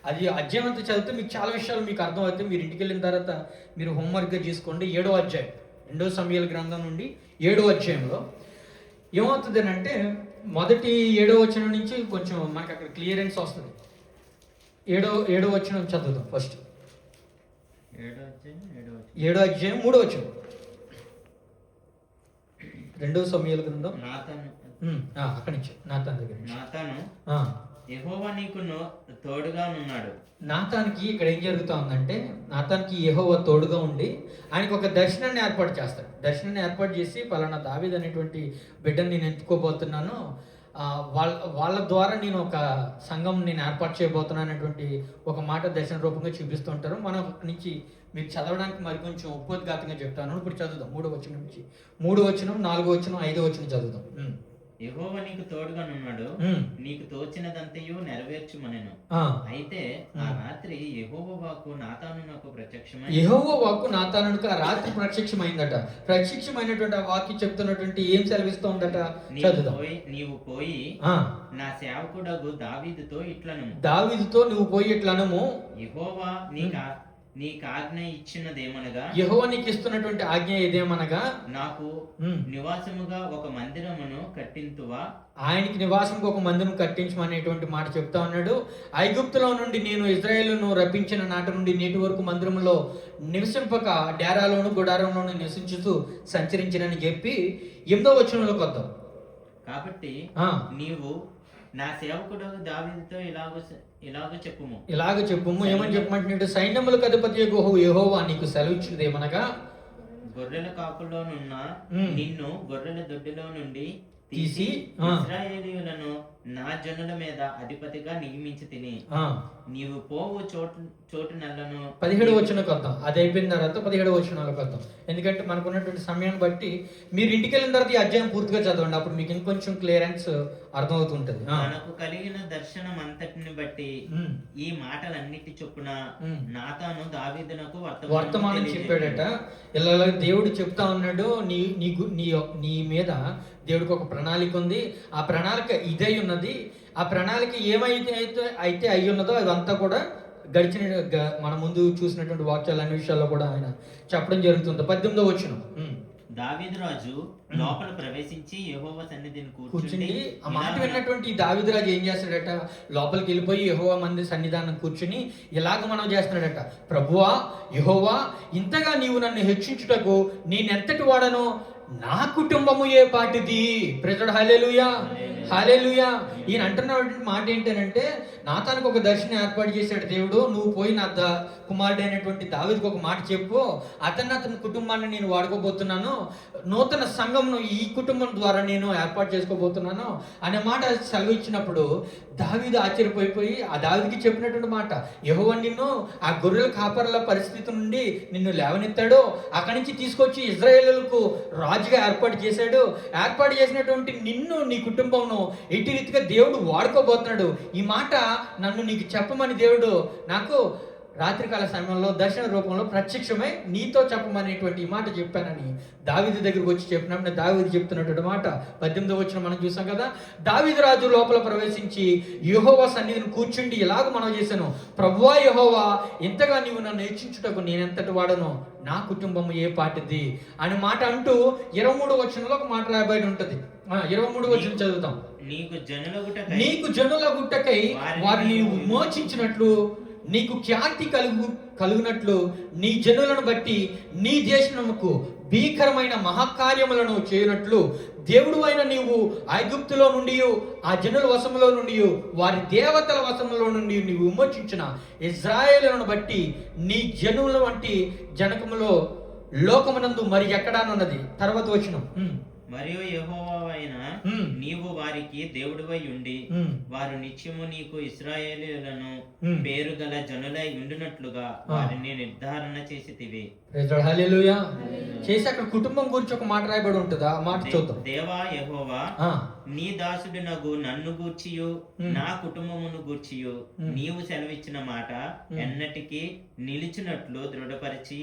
అది అధ్యాయం అంతా చదివితే మీకు చాలా విషయాలు మీకు అర్థమవుతాయి. మీరు ఇంటికి వెళ్ళిన తర్వాత మీరు హోంవర్క్గా చేసుకోండి. 7వ అధ్యాయం 2వ సమూయేలు గ్రంథం నుండి 7వ అధ్యాయంలో ఏమవుతుంది అంటే మొదటి 7వ వచనం నుంచి కొంచెం మనకు అక్కడ క్లియరెన్స్ వస్తుంది. 7వ వచనం చదువుదాం ఫస్ట్. 7వ అధ్యాయం 3వ వచనం. 2వ సమూయేలు గ్రంథం అక్కడి నుంచి నాతాను దగ్గర. యెహోవా నీకు తోడుగా ఉన్నాడు. నాతానికి ఇక్కడ ఏం జరుగుతా ఉందంటే, నాతానికి యెహోవా తోడుగా ఉండి ఆయనకు ఒక దర్శనాన్ని ఏర్పాటు చేస్తాడు. దర్శనాన్ని ఏర్పాటు చేసి పలానా దావీదు అనేటువంటి బిడ్డను నేను ఎంచుకోబోతున్నాను, వాళ్ళ ద్వారా నేను ఒక సంఘం నేను ఏర్పాటు చేయబోతున్నాను అనేటువంటి ఒక మాట దర్శన రూపంగా చూపిస్తూ ఉంటారు. మనం అక్కడి నుంచి మీకు చదవడానికి మరి కొంచెం ఉపోద్ఘాతంగా చెప్తాను. ఇప్పుడు చదువుదాం 3వ వచనం నుంచి. 3వ వచనం, 4వ వచనం, 5వ వచనం చదువుదాం. యెహోవా నీకు తోడుగా ఉన్నాడు, నీకు తోచినదంతయు నెరవేర్చుమనెను. అయితే ఆ రాత్రి యెహోవా వాక్కు నాతానునకు ప్రత్యక్షమై, యెహోవా వాక్కు నాతానునకు ఆ రాత్రి ప్రత్యక్షమైందట. ప్రత్యక్షమైనటువంటి ఆ వాక్యం చెప్తున్నటువంటి ఏం సెలవిస్తూ ఉందట? చదువుదాం. నీవు పోయి నా సేవకుడగు దావీదుతో ఇట్లను, దావీదుతో నువ్వు పోయి ఇట్లనము, యెహోవా నీకు ఆజ్ఞ ఇచ్చినదేమనగా, యెహోవా నీకు ఇస్తున్నటువంటి ఆజ్ఞ ఏదేమనగా, నాకు నివాసముగా ఒక మందిరమును కట్టింతువా, ఆయనకి నివాసంగా ఒక మందిరం కట్టించమనేటువంటి మాట చెప్తా ఉన్నాడు. ఐగుప్తులో నుండి నేను ఇజ్రాయేలును రప్పించిన నాటి నుండి నేటి వరకు మందిరంలో నివసింపక డేరాలోను గుడారంలోను నివసించుతూ సంచరించినని చెప్పి 8వ వచనంలోకి వద్దాం. కాబట్టి నీవు నా సేవకుడు దావీదుతో ఇలాగ చెప్పుము. ఏమని చెప్పమంటున్నాడు? సైన్యములకు అధిపతి యెహోవా నీకు సెలవిచ్చినది ఏమనగా, గొర్రెల కాపులోనున్న నిన్ను గొర్రెల దొడ్డిలో నుండి తీసి ఇశ్రాయేలీయులను నా జనుల మీద అధిపతిగా నియమించి తిని ఆ, నీవు పోవు చోటు నెలను 17 వచనంకి వద్దాం. అది అయిపోయిన తర్వాత 17 వచనాలకు వద్దాం. ఎందుకంటే మనకున్నటువంటి సమయాన్ని బట్టి మీరు ఇంటికి వెళ్ళిన తర్వాత ఈ అధ్యాయం పూర్తిగా చదవండి, అప్పుడు మీకు ఇంకొంచెం క్లియరెన్స్ అర్థమవుతుంటది. మనకు కలిగిన దర్శనం అంతటిని బట్టి ఈ మాటలన్నిటి చొప్పున నాతాను దావీదునకు వర్తమానం చెప్పాడట. ఇలా దేవుడు చెప్తా ఉన్నాడు, నీ నీ గు- నీ నీ మీద దేవుడికి ఒక ప్రణాళిక ఉంది. ఆ ప్రణాళిక ఇదై ఉన్నది. ఆ ప్రణాళిక అయితే అయి ఉన్నదో అదంతా కూడా గడిచిన మన ముందు చూసినటువంటి వాక్యాలు అన్ని విషయాల్లో కూడా ఆయన చెప్పడం జరుగుతుంది. 18వ వచనం. దావీదు రాజు లోపల ప్రవేశించి యెహోవా సన్నిధిని కూర్చుండి ఆ మాట విన్నటువంటి దావీదు రాజు ఏం చేస్తాడట, లోపలికి వెళ్ళిపోయి యెహోవా మందిర సన్నిధానం కూర్చుని ఇలాగ మనం చేస్తున్నాడట, ప్రభువా యెహోవా, ఇంతగా నీవు నన్ను హెచ్చించుటకు నేనెంతటి వాడనో నా కుటుంబము ఏ పాటిది. ప్రైజ్ హల్లెలూయా, హల్లెలూయా. ఈయన అంటున్న మాట ఏంటంటే, నాతానికి ఒక దర్శనం ఏర్పాటు చేశాడు దేవుడు. నువ్వు పోయి నా కుమారుడు అయినటువంటి దావీదుకు ఒక మాట చెప్పు, అతని కుటుంబాన్ని నేను వాడుకోబోతున్నాను, నూతన సంఘంను ఈ కుటుంబం ద్వారా నేను ఏర్పాటు చేసుకోబోతున్నాను అనే మాట సెలవిచ్చినప్పుడు దావీదు ఆశ్చర్యపోయిపోయి ఆ దావీదుకి చెప్పినటువంటి మాట, యెహోవా నిన్ను ఆ గొర్రెల కాపరుల పరిస్థితి నుండి నిన్ను లేవనెత్తాడు, అక్కడి నుంచి తీసుకొచ్చి ఇజ్రాయేలులకు రాజుగా ఏర్పాటు చేశాడు. ఏర్పాటు చేసినటువంటి నిన్ను నీ కుటుంబంను ఎట్టి రీతిగా దేవుడు వాడుకోబోతున్నాడు. ఈ మాట నన్ను నీకు చెప్పమని దేవుడు నాకు రాత్రికాల సమయంలో దర్శన రూపంలో ప్రత్యక్షమై నీతో చెప్పమనేటువంటి ఈ మాట చెప్పానని దావీదు దగ్గరికి వచ్చి చెప్పినప్పుడు దావీదు చెప్తున్నటువంటి మాట 18వ వచనం మనం చూసాం కదా. దావీదు రాజు లోపల ప్రవేశించి యెహోవా సన్నిధిని కూర్చుండి ఇలాగ మనం చేశాను, ప్రభువా యెహోవా, ఇంతగా నీవు నన్ను హెచ్చించుటకు నేనెంతటి వాడను, నా కుటుంబం ఏ పాటిది అని మాట అంటూ 23వ వచనంలో ఒక మాట రాయబడి ఉంటది. 23వ వచనం చదువుతాం. నీకు జనుల గుట్టకై వారిని విమోచించినట్లు, నీకు ఖ్యాతి కలుగునట్లు, నీ జనులను బట్టి నీ దేశముకు భీకరమైన మహాకార్యములను చేయనట్లు దేవుడు అయిన నీవు ఐగుప్తులో నుండి ఆ జనుల వశములో నుండి వారి దేవతల వశములో నుండి నీవు విమోచించిన ఇజ్రాయేలులను బట్టి నీ జనుల వంటి జనకములో లోకమునందు మరి ఎక్కడానున్నది. తర్వాత వచనం. మరియు యెహోవావైన నీవు వారికి దేవుడివై ఉండి వారు నిత్యము నీకు ఇశ్రాయేలీయులను పేరు గల జనులై ఉండినట్లుగా వారిని నిర్ధారణ చేసితివి. హల్లెలూయా. చేసి అక్కడ కుటుంబం గురించి ఒక మాట రాయబడి ఉంటుందా, ఆ మాట చూద్దాం. దేవా యెహోవా, నీ దాసుడినగు నన్ను గూర్చియు నా కుటుంబమును గూర్చియు నీవు సెలవిచ్చిన మాట ఎన్నటికీ నిలిచినట్లు దృఢపరిచి.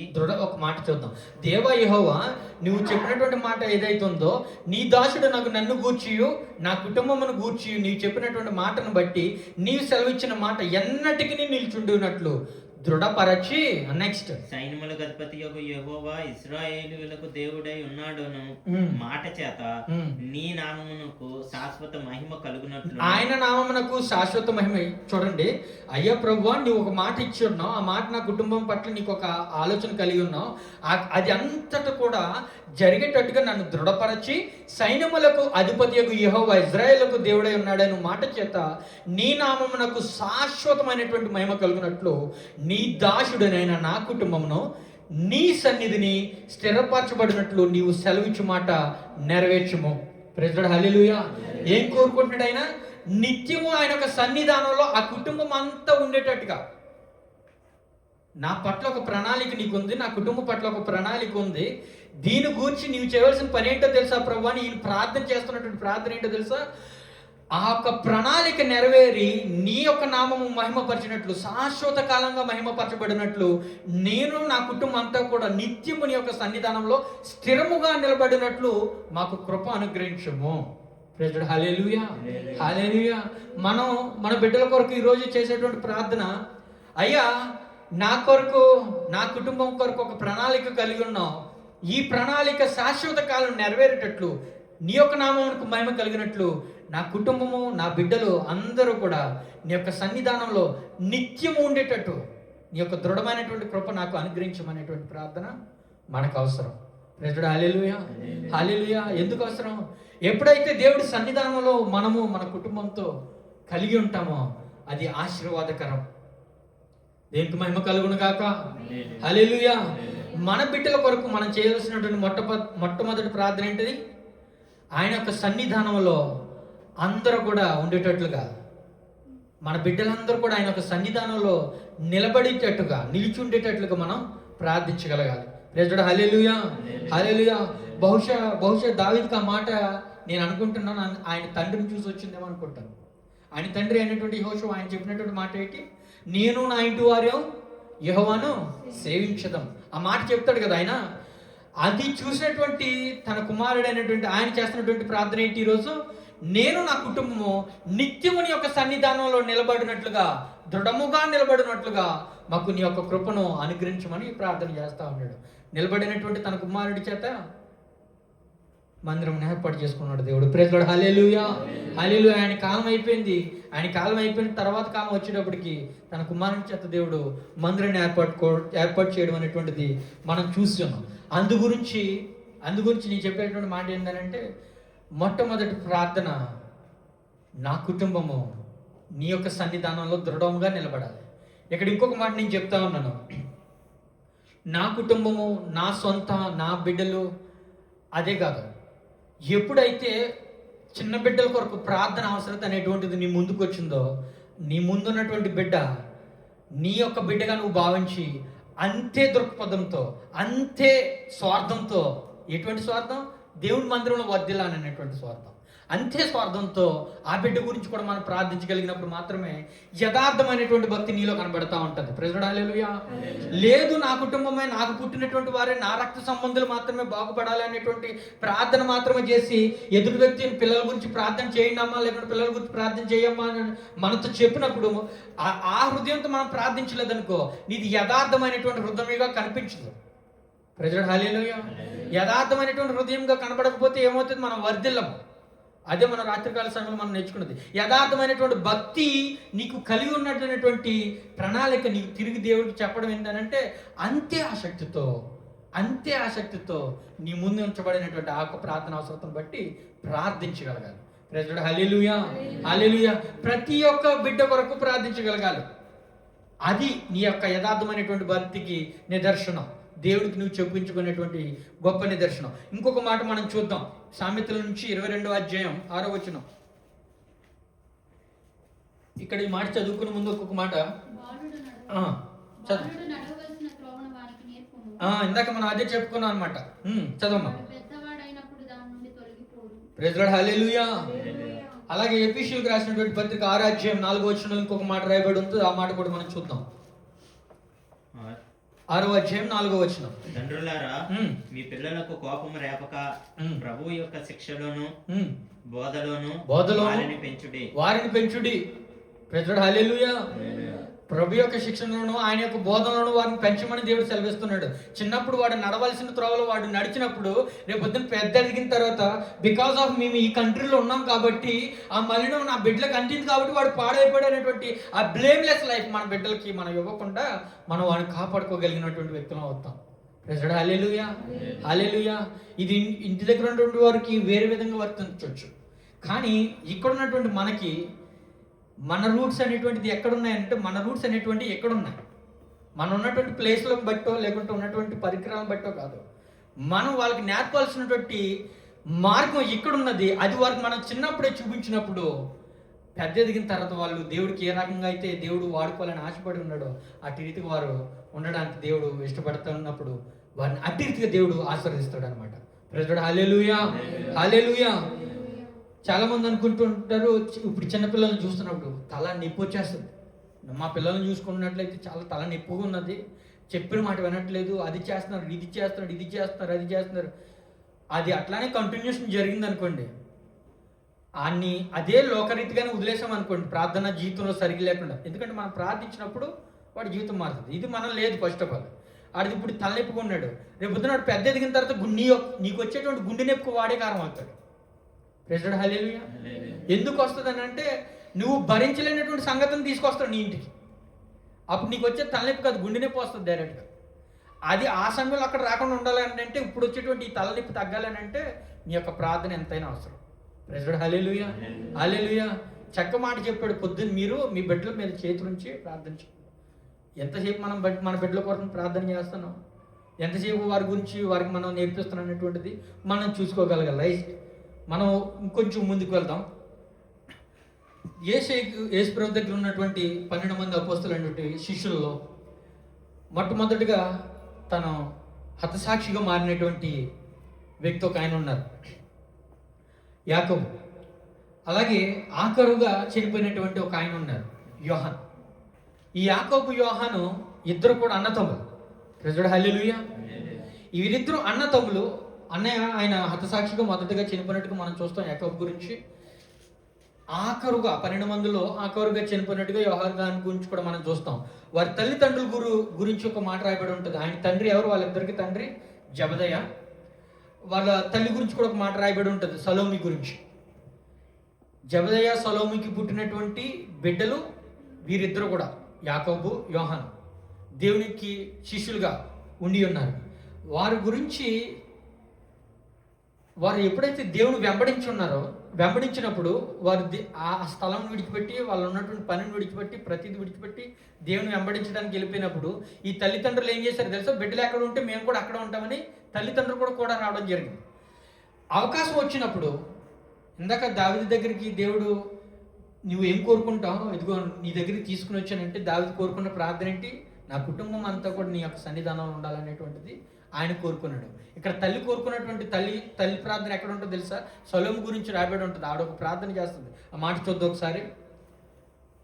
ఒక మాట చూద్దాం. దేవా యెహోవా, నువ్వు చెప్పినటువంటి మాట ఏదైతే ఉందో, నీ దాసుడు నాకు నన్ను గూర్చియు నా కుటుంబమును గూర్చియు నీవు చెప్పినటువంటి మాటను బట్టి నీవు సెలవిచ్చిన మాట ఎన్నటికీ నిలిచుండినట్లు దృఢపరచి. నెక్స్ట్, సైన్యములకు అధిపతి యెహోవా ఇశ్రాయేలీయులకు దేవుడై ఉన్నాడును మాట చేత నీ నామమునకు శాశ్వత మహిమ కలుగునట్లు. ఆయన నామమునకు శాశ్వత మహిమ. చూడండి, అయ్యా ప్రభువా, నీవు ఒక మాట ఇచ్చి ఉన్నావు, ఆ మాట నా కుటుంబం పట్ల నీకు ఒక ఆలోచన కలిగి ఉన్నావు, అది అంతటా కూడా జరిగేటట్టుగా నన్ను దృఢపరచి సైన్యములకు అధిపతి యెహోవా ఇజ్రాయేలుకు దేవుడై ఉన్నాడని మాట చేత నీ నామమునకు శాశ్వతమైనటువంటి మహిమ కలుగునట్లు నీ దాసుడనైన నా కుటుంబమును నీ సన్నిధిని స్థిరపరచబడినట్లు నీవు సెలవిచ్చు మాట నెరవేర్చుము. Praise the lord. హల్లెలూయా. ఏం కోరుకుంటున్నాడు ఆయన? నిత్యము ఆయన ఒక సన్నిధానంలో ఆ కుటుంబం అంతా ఉండేటట్టుగా. నా పట్ల ఒక ప్రణాళిక నీకుంది, నా కుటుంబం పట్ల ఒక ప్రణాళిక ఉంది, దీని గురించి నీవు చేయవలసిన పని ఏంటో తెలుసా ప్రభు అని ఈయన ప్రార్థన చేస్తున్నటువంటి ప్రార్థన ఏంటో తెలుసా? ఆ యొక్క ప్రణాళిక నెరవేరి నీ యొక్క నామము మహిమపరిచినట్లు, శాశ్వత కాలంగా మహిమపరచబడినట్లు నేను నా కుటుంబం అంతా కూడా నిత్యము నీ యొక్క సన్నిధానంలో స్థిరముగా నిలబడినట్లు మాకు కృప అనుగ్రహించము. Praise the lord. Hallelujah, hallelujah. మనం మన బిడ్డల కొరకు ఈరోజు చేసేటువంటి ప్రార్థన, అయ్యా నా కొరకు నా కుటుంబం కొరకు ఒక ప్రణాళిక కలిగి ఉన్నావు, ఈ ప్రణాళిక శాశ్వత కాలం నెరవేరేటట్లు నీ యొక్క నామమునకు మహిమ కలిగినట్లు నా కుటుంబము నా బిడ్డలు అందరూ కూడా నీ యొక్క సన్నిధానంలో నిత్యము ఉండేటట్టు నీ యొక్క దృఢమైనటువంటి కృప నాకు అనుగ్రహించమనేటువంటి ప్రార్థన మనకు అవసరం. Praise the lord. Hallelujah, hallelujah. ఎందుకు అవసరం? ఎప్పుడైతే దేవుడి సన్నిధానంలో మనము మన కుటుంబంతో కలిగి ఉంటామో అది ఆశీర్వాదకరం. దేనికి మహిమ కలుగును గాక. హల్లెలూయా. మన బిడ్డల కొరకు మనం చేయవలసినటువంటి మొట్టమొదటి ప్రార్థన ఏంటిది? ఆయన యొక్క సన్నిధానంలో అందరూ కూడా ఉండేటట్లుగా, మన బిడ్డలందరూ కూడా ఆయన ఒక సన్నిధానంలో నిలబడేటట్టుగా, నిలిచి ఉండేటట్లుగా మనం ప్రార్థించగలగాలి. ప్రేజుడు హల్లెలూయా, హల్లెలూయా. బహుశా దావీదుకి ఆ మాట నేను అనుకుంటున్నాను, ఆయన తండ్రిని చూసి వచ్చిందేమో అనుకుంటాను. ఆయన తండ్రి అయినటువంటి యెహోషువ ఆయన చెప్పినటువంటి మాట ఏంటి? నేను నా ఇంటి వారు యెహోవాను సేవించదాం. ఆ మాట చెప్తాడు కదా ఆయన. అది చూసినటువంటి తన కుమారుడైనటువంటి ఆయన చేస్తున్నటువంటి ప్రార్థన ఏంటి ఈరోజు? నేను నా కుటుంబము నిత్యము నీ యొక్క సన్నిధానంలో నిలబడినట్లుగా, దృఢముగా నిలబడినట్లుగా మాకు నీ యొక్క కృపను అనుగ్రహించమని ప్రార్థన చేస్తా ఉన్నాడు. నిలబడినటువంటి తన కుమారుడి చేత మందిరం ఏర్పాటు చేసుకున్నాడు దేవుడు. ప్రైజ్ లార్డ్, హల్లెలూయా, హల్లెలూయా. ఆయన కాలం అయిపోయింది. ఆయన కాలం అయిపోయిన తర్వాత కాలం వచ్చేటప్పటికి తన కుమారుని చేత దేవుడు మందిరాన్ని ఏర్పాటు చేయడం అనేటువంటిది మనం చూస్తున్నాం. అందు గురించి నేను చెప్పేటువంటి మాట ఏంటంటే, మొట్టమొదటి ప్రార్థన, నా కుటుంబము నీ యొక్క సన్నిధానంలో దృఢంగా నిలబడాలి. ఇక్కడ ఇంకొక మాట నేను చెప్తా ఉన్నాను, నా కుటుంబము, నా సొంత, నా బిడ్డలు, అదే కాదు. ఎప్పుడైతే చిన్న బిడ్డల కొరకు ప్రార్థన అవసరత అనేటువంటిది నీ ముందుకు వచ్చిందో, నీ ముందున్నటువంటి బిడ్డ నీ యొక్క బిడ్డగా నువ్వు భావించి అంతే దృక్పథంతో, అంతే స్వార్థంతో, ఎటువంటి స్వార్థం? దేవుని మందిరంలో వర్ధిల్లాలనేటువంటి స్వార్థం, అంతే స్వార్థంతో ఆ బిడ్డ గురించి కూడా మనం ప్రార్థించగలిగినప్పుడు మాత్రమే యథార్థమైనటువంటి భక్తి నీలో కనబడతా ఉంటుంది. ప్రైజ్ లార్డ్, హల్లెలూయా. లేదు, నా కుటుంబమే, నాకు పుట్టినటువంటి వారే, నా రక్త సంబంధులు మాత్రమే బాగుపడాలి అనేటువంటి ప్రార్థన మాత్రమే చేసి ఎదుటి వ్యక్తిని పిల్లల గురించి ప్రార్థన చేయండి అమ్మా, లేకుంటే పిల్లల గురించి ప్రార్థన చేయమ్మా అని మనతో చెప్పినప్పుడు ఆ హృదయంతో మనం ప్రార్థించలేదనుకో, నీది యథార్థమైనటువంటి హృదయంగా కనిపించదు. ప్రైజ్ లార్డ్, హల్లెలూయా. యథార్థమైనటువంటి హృదయంగా కనబడకపోతే ఏమవుతుంది? మనం వర్ధిల్లము. అదే మన రాత్రికాల సమయంలో మనం నేర్చుకున్నది. యథార్థమైనటువంటి భక్తి నీకు కలిగి ఉన్నటువంటి ప్రణాళిక నీకు తిరిగి దేవుడికి చెప్పడం ఏంటంటే, అంతే ఆసక్తితో నీ ముందు ఉంచబడినటువంటి ఆ ప్రార్థన అవసరతను బట్టి ప్రార్థించగలగాలి. ప్రైజ్ లార్డ్, హల్లెలూయా, హల్లెలూయా. ప్రతి ఒక్క బిడ్డ కొరకు ప్రార్థించగలగాలి. అది నీ యొక్క యథార్థమైనటువంటి భక్తికి నిదర్శనం, దేవుడికి నువ్వు చెప్పించుకునేటువంటి గొప్ప నిదర్శనం. ఇంకొక మాట మనం చూద్దాం, సామెతల నుంచి 22వ అధ్యాయం 6వ వచనం. ఇక్కడ ఈ మాట చదువుకునే ముందు ఒక్కొక్క మాట ఇందాక మనం అదే చెప్పుకున్నాం అనమాట. చదవమ్మా. ప్రైజ్ లార్డ్, హల్లెలూయా. అలాగే ఎఫెసీయులకు రాసినటువంటి పత్రిక 6వ అధ్యాయం 4వ వచనంలో ఇంకొక మాట రాయబడి ఉంటుంది. ఆ మాట కూడా మనం చూద్దాం. 6వ అధ్యాయం 4వ వచనం. తండ్రులారా, మీ పిల్లలకు కోపం రేపక ప్రభువు యొక్క శిక్షలోను బోధలోను వారిని పెంచుడి. ప్రైజ్ లార్డ్, హల్లెలూయా. ప్రభు యొక్క శిక్షణలోను ఆయన యొక్క బోధనలోను వారిని పెంచమని దేవుడు సెలవిస్తున్నాడు. చిన్నప్పుడు వాడు నడవలసిన త్రోవలో వాడు నడిచినప్పుడు, రేపు పొద్దున్న పెద్ద ఎదిగిన తర్వాత, బికాస్ ఆఫ్ మేము ఈ కంట్రీలో ఉన్నాం కాబట్టి, ఆ మలినం నా బిడ్డలకు అంటింది కాబట్టి వాడు పాడైపోయినటువంటి ఆ బ్లేమ్లెస్ లైఫ్ మన బిడ్డలకి మనం ఇవ్వకుండా మనం వాడిని కాపాడుకోగలిగినటువంటి వ్యక్తులం అవుతాం. ప్రైజ్ లార్డ్, హల్లెలూయా, హల్లెలూయా. ఇది ఇంటి దగ్గర ఉన్నటువంటి వారికి వేరే విధంగా వర్తించవచ్చు, కానీ ఇక్కడ ఉన్నటువంటి మనకి మన రూట్స్ అనేటువంటిది ఎక్కడున్నాయంటే, మన రూట్స్ అనేటువంటివి ఎక్కడున్నాయి? మనం ఉన్నటువంటి ప్లేస్లను బట్టో, లేకుంటే ఉన్నటువంటి పరికరాలను బట్టో కాదు, మనం వాళ్ళకి నేర్పాల్సినటువంటి మార్గం ఎక్కడున్నది. అది వారికి మనం చిన్నప్పుడే చూపించినప్పుడు, పెద్ద ఎదిగిన తర్వాత వాళ్ళు దేవుడికి ఏ రకంగా అయితే దేవుడు వాడుకోవాలని ఆశపడి ఉన్నాడో అటు రీతిగా వారు ఉండడానికి దేవుడు ఇష్టపడుతున్నప్పుడు వారిని అటు రీతిగా దేవుడు ఆశీర్వదిస్తాడు అనమాట. ప్రైజ్ లార్డ్, హల్లెలూయా, హల్లెలూయా. చాలా మంది అనుకుంటుంటారు, ఇప్పుడు చిన్నపిల్లల్ని చూస్తున్నప్పుడు తల నొప్పి వచ్చేస్తుంది. మా పిల్లల్ని చూసుకున్నట్లయితే చాలా తల నొప్పిగా ఉన్నది, చెప్పిన మాట వినట్లేదు, అది చేస్తున్నారు, ఇది చేస్తున్నారు. అది అట్లానే కంటిన్యూషన్ జరిగింది అనుకోండి, అదే లోకరీతిగానే వదిలేసాం అనుకోండి, ప్రార్థన జీవితంలో సరిగ్గా లేకుండా. ఎందుకంటే మనం ప్రార్థించినప్పుడు వాడి జీవితం మారుతుంది. ఇది మనం లేదు. ఫస్ట్ ఆఫ్ ఆల్ వాడిది ఇప్పుడు తలనొప్పిగా ఉన్నాడు, రేపు పొద్దున వాడు పెద్ద ఎదిగిన తర్వాత నీకు వచ్చేటువంటి గుండె నొప్పికి వాడే కారణం అవుతాడు. ప్రైజ్ లార్డ్, హల్లెలూయా. ఎందుకు వస్తుందని అంటే, నువ్వు భరించలేనటువంటి సంగతిని తీసుకొస్తాడు నీ ఇంటికి. అప్పుడు నీకు వచ్చే తలనొప్పి కాదు, గుండె నొప్పి వస్తుంది డైరెక్ట్గా. అది ఆ సమయంలో అక్కడ రాకుండా ఉండాలని అంటే, ఇప్పుడు వచ్చేటువంటి ఈ తలనొప్పి తగ్గాలని అంటే నీ యొక్క ప్రార్థన ఎంతైనా అవసరం. ప్రైజ్ లార్డ్, హల్లెలూయా, హల్లెలూయా. చక్క మాట చెప్పాడు, పొద్దున్న మీరు మీ బిడ్డల మీద చేతుల నుంచి ప్రార్థించండి. ఎంతసేపు మనం మన బిడ్డల కోసం ప్రార్థన చేస్తున్నాం, ఎంతసేపు వారి గురించి వారికి మనం నేర్పిస్తున్నాం అనేటువంటిది మనం చూసుకోగలగాలి. రైట్, మనం ఇంకొంచెం ముందుకు వెళ్దాం. యేసుప్రభు దగ్గర ఉన్నటువంటి 12 మంది అపోస్తలైనటువంటి శిష్యులలో మొట్టమొదటిగా తను హతసాక్షిగా మారినటువంటి వ్యక్తి ఒక ఆయన ఉన్నారు, యాకోబు. అలాగే ఆఖరుగా చనిపోయినటువంటి ఒక ఆయన ఉన్నారు, యోహాన్. ఈ యాకోబు యోహాను ఇద్దరు కూడా అన్నతమ్ములు. ప్రజడు హల్లెలూయా. వీరిద్దరు అన్నతమ్ములు. అన్నయ్య ఆయన హతసాక్షిగా మొదటగా చనిపోయినట్టుగా మనం చూస్తాం యాకోబు గురించి. ఆఖరుగా 12 మందిలో ఆఖరుగా చనిపోయినట్టుగా యోహాన్ గారి గురించి కూడా మనం చూస్తాం. వారి తల్లిదండ్రుల గురించి ఒక మాట రాయబడి ఉంటుంది. ఆయన తండ్రి ఎవరు? వాళ్ళిద్దరికి తండ్రి జబదయ్య. వాళ్ళ తల్లి గురించి కూడా ఒక మాట రాయబడి ఉంటుంది, సలోమి గురించి. జబదయ్య సలోమికి పుట్టినటువంటి బిడ్డలు వీరిద్దరు కూడా, యాకోబు యోహాను, దేవునికి శిష్యులుగా ఉండి ఉన్నారు. వారి గురించి వారు ఎప్పుడైతే దేవుని వెంబడించినప్పుడు వారు ఆ స్థలం విడిచిపెట్టి, వాళ్ళు ఉన్నటువంటి పనిని విడిచిపెట్టి, ప్రతిదీ విడిచిపెట్టి దేవుని వెంబడించడానికి వెళ్ళిపోయినప్పుడు ఈ తల్లిదండ్రులు ఏం చేశారు తెలుసా? బిడ్డలు ఎక్కడ ఉంటే మేము కూడా అక్కడ ఉంటామని తల్లిదండ్రులు కూడా రావడం జరిగింది. అవకాశం వచ్చినప్పుడు, ఇందాక దావీదు దగ్గరికి దేవుడు నువ్వు ఏం కోరుకుంటావు, ఇదిగో నీ దగ్గరికి తీసుకుని వచ్చానంటే దావీదు కోరుకున్న ప్రార్థన ఏంటి? నా కుటుంబం అంతా కూడా నీ యొక్క సన్నిధానంలో ఉండాలనేటువంటిది ఆయన కోరుకున్నాడు. ఇక్కడ తల్లి కోరుకున్నటువంటి తల్లి ప్రార్థన ఎక్కడ ఉంటుందో తెలుసా? సొలొమోను గురించి రాయబడి ఉంటుంది. ఆవిడ ఒక ప్రార్థన చేస్తుంది. ఆ మాట చూద్దాం ఒకసారి.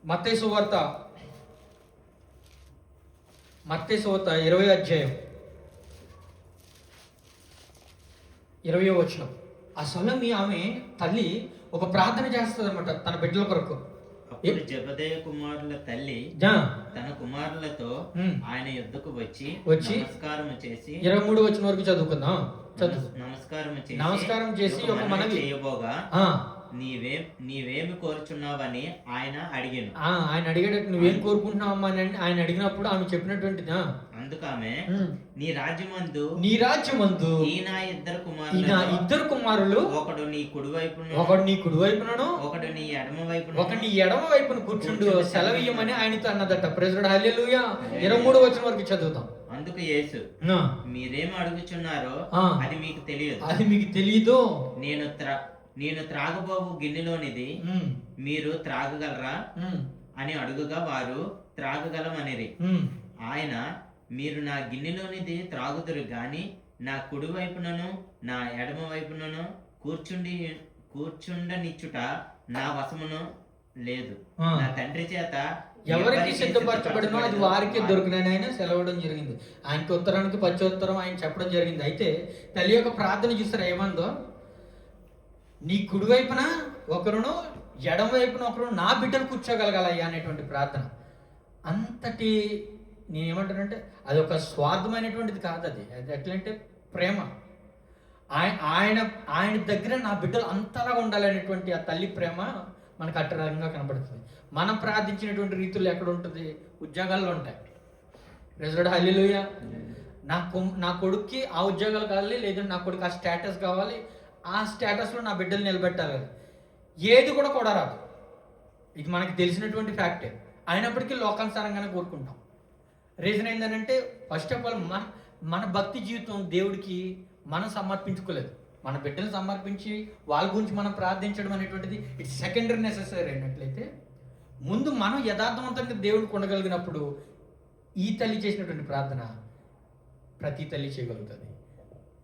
మత్తయి సువార్త 20వ అధ్యాయం 20వ వచనం. ఆ సొలొమోను ఆమె తల్లి ఒక ప్రార్థన చేస్తుంది అనమాట తన బిడ్డల కొరకు. అప్పుడు జబదయి కుమారుల తల్లి తన కుమారులతో ఆయన యొద్దకు వచ్చి నమస్కారం చేసి 23వ వచనం వరకు చదువుకుందాం. నమస్కారం చేసి ఒక మనవి చేయబోగా నీవేమి కోరుచున్నావని ఆయన అడిగాను. ఆయన అడిగాడు, నువ్వేం కోరుకుంటున్నావమ్మా అని ఆయన అడిగినప్పుడు ఆమె చెప్పినటువంటిది. అందుకామె నీ రాజ్యమందు ఈ నా ఇద్దరు కుమారులు ఒకడు నీ కుడివైపును ఒకడు నీ ఎడమ వైపును కూర్చుండు సెలవీయమని ఆయనతో అన్నదట. ప్రెసిడెంట్ హల్లెలూయా. 23వ వచనం వరకు చదువుతాం. అందుకు యేసు, మీరేం అడుగుచున్నారో అది మీకు తెలియదు. నేను త్రాగబోవు గిన్నెలోనిది మీరు త్రాగగలరా అని అడుగుగా వారు త్రాగగలమనిరి. ఆయన, మీరు నా గిన్నెలోనిది త్రాగుదురు గాని నా కుడి వైపునను నా ఎడమ వైపునను కూర్చుండనిచ్చుట నా వశమును లేదు. నా తండ్రి చేత ఎవరికి సిద్ధపరచబడినో అది వారికి దొరికినని ఆయన సెలవడం జరిగింది. ఆయనకి ఉత్తరానికి ప్రత్యుత్తరం ఆయన చెప్పడం జరిగింది. అయితే తల్లి యొక్క ప్రార్థన చూసారా ఏమందో? నీ కుడివైపున ఒకరును ఎడమ వైపున ఒకరు నా బిడ్డలు కూర్చోగలగాలయ్యా అనేటువంటి ప్రార్థన. అంతటి నేనేమంటానంటే అది ఒక స్వార్థమైనటువంటిది కాదు. అది ఎట్లంటే ప్రేమ. ఆయన దగ్గర నా బిడ్డలు అంతలా ఉండాలనేటువంటి ఆ తల్లి ప్రేమ మనకు అట్టరంగా కనబడుతుంది. మనం ప్రార్థించినటువంటి రీతుల్లో ఎక్కడ ఉంటుంది? ఉద్యోగాల్లో ఉంటాయి. ప్రెసిడెంట్ హల్లెలూయా. నా కొడుక్కి ఆ ఉద్యోగాలు కావాలి, లేదంటే నా కొడుకు ఆ స్టేటస్ కావాలి, ఆ స్టేటస్లో నా బిడ్డలు నిలబెట్టాలి. ఏది కూడా రాదు. ఇది మనకి తెలిసినటువంటి ఫ్యాక్టే. అయినప్పటికీ లోకానుసారంగానే కోరుకుంటాం. రీజన్ ఏంటంటే ఫస్ట్ ఆఫ్ ఆల్ మన భక్తి జీవితం దేవుడికి మనం సమర్పించుకోలేదు. మన బిడ్డలు సమర్పించి వాళ్ళ గురించి మనం ప్రార్థించడం అనేటువంటిది ఇట్స్ సెకండరీ నెసెసరీ అయినట్లయితే, ముందు మనం యథార్థవంతంగా దేవుడికి ఉండగలిగినప్పుడు ఈ తల్లి చేసినటువంటి ప్రార్థన ప్రతి తల్లి చేయగలుగుతుంది.